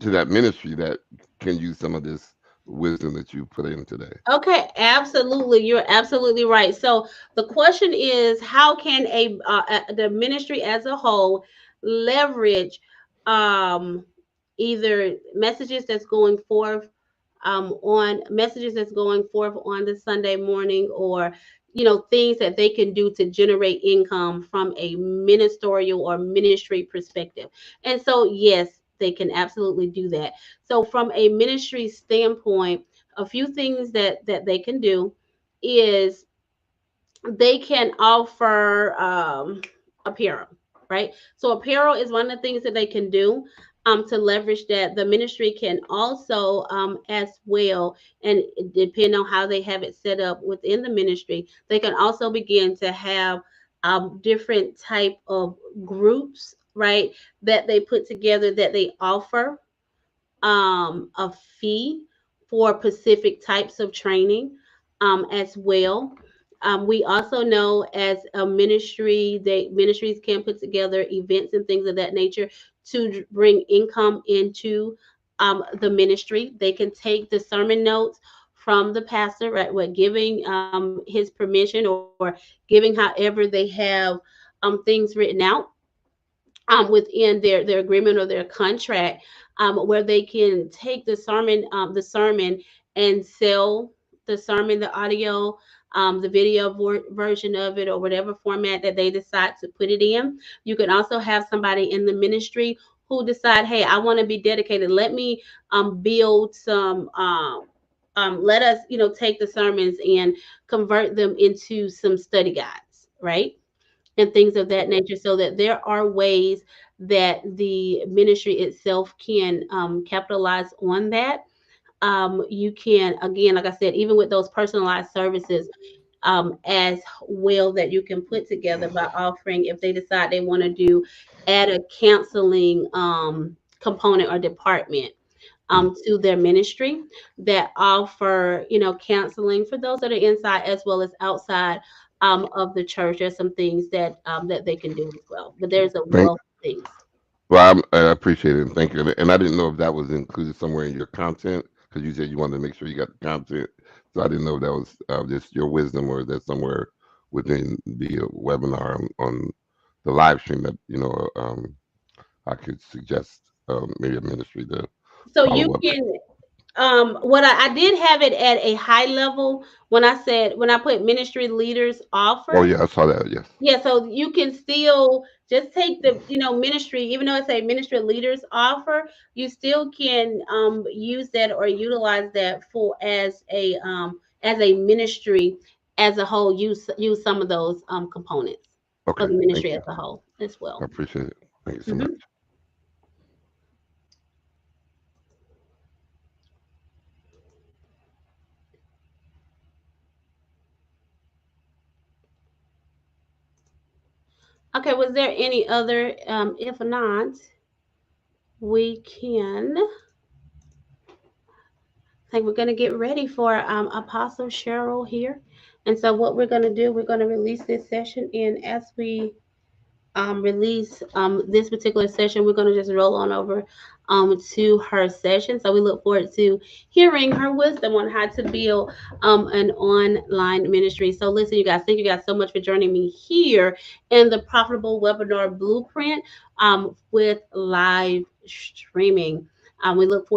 Speaker 2: to that ministry that can use some of this wisdom that you put in today?
Speaker 1: Okay, absolutely. You're absolutely right. So the question is, how can the ministry as a whole leverage either messages that's going forth on the Sunday morning, or things that they can do to generate income from a ministerial or ministry perspective. And so yes, they can absolutely do that. So from a ministry standpoint, a few things that they can do is they can offer apparel, right? So apparel is one of the things that they can do to leverage that. The ministry can also as well, and depending on how they have it set up within the ministry, they can also begin to have different type of groups, right, that they put together that they offer a fee for specific types of training as well. We also know as a ministry, ministries can put together events and things of that nature to bring income into the ministry. They can take the sermon notes from the pastor, right? What giving his permission or giving however they have things written out within their agreement or their contract, where they can take the sermon and sell the sermon, the audio, the video version of it, or whatever format that they decide to put it in. You can also have somebody in the ministry who decide, hey, I want to be dedicated. Let me build some let us, take the sermons and convert them into some study guides, right? And things of that nature, so that there are ways that the ministry itself can capitalize on that. You can, again, like I said, even with those personalized services, as well, that you can put together by offering, if they decide they want to do, add a counseling component or department to their ministry, that offer, counseling for those that are inside as well as outside of the church. There's some things that they can do as well, but there's a
Speaker 2: Thank.
Speaker 1: wealth of things.
Speaker 2: Well, I appreciate it, and thank you. And I didn't know if that was included somewhere in your content, because you said you wanted to make sure you got the content. So I didn't know if that was just your wisdom, or that somewhere within the webinar on the live stream that I could suggest maybe a ministry to
Speaker 1: So you
Speaker 2: follow up.
Speaker 1: can, what I did have it at a high level when I put ministry leaders
Speaker 2: Oh
Speaker 1: offer.
Speaker 2: yeah, I saw that. Yes.
Speaker 1: Yeah, so you can still just take the, ministry, even though it's a ministry leaders offer, you still can use that or utilize that for as a ministry as a whole. Use some of those components for
Speaker 2: Okay.
Speaker 1: the
Speaker 2: Thank
Speaker 1: ministry
Speaker 2: you.
Speaker 1: as a whole as
Speaker 2: I
Speaker 1: well.
Speaker 2: appreciate it. Thank you so much.
Speaker 1: Mhm. Okay, was there any other? If not, we can. I think we're going to get ready for Apostle Cheryl here. And so, what we're going to do, we're going to release this session. And as we release this particular session, we're going to just roll on over to her session. So, we look forward to hearing her wisdom on how to build an online ministry. So, listen, you guys, thank you guys so much for joining me here in the Profitable Webinar Blueprint with live streaming. We look forward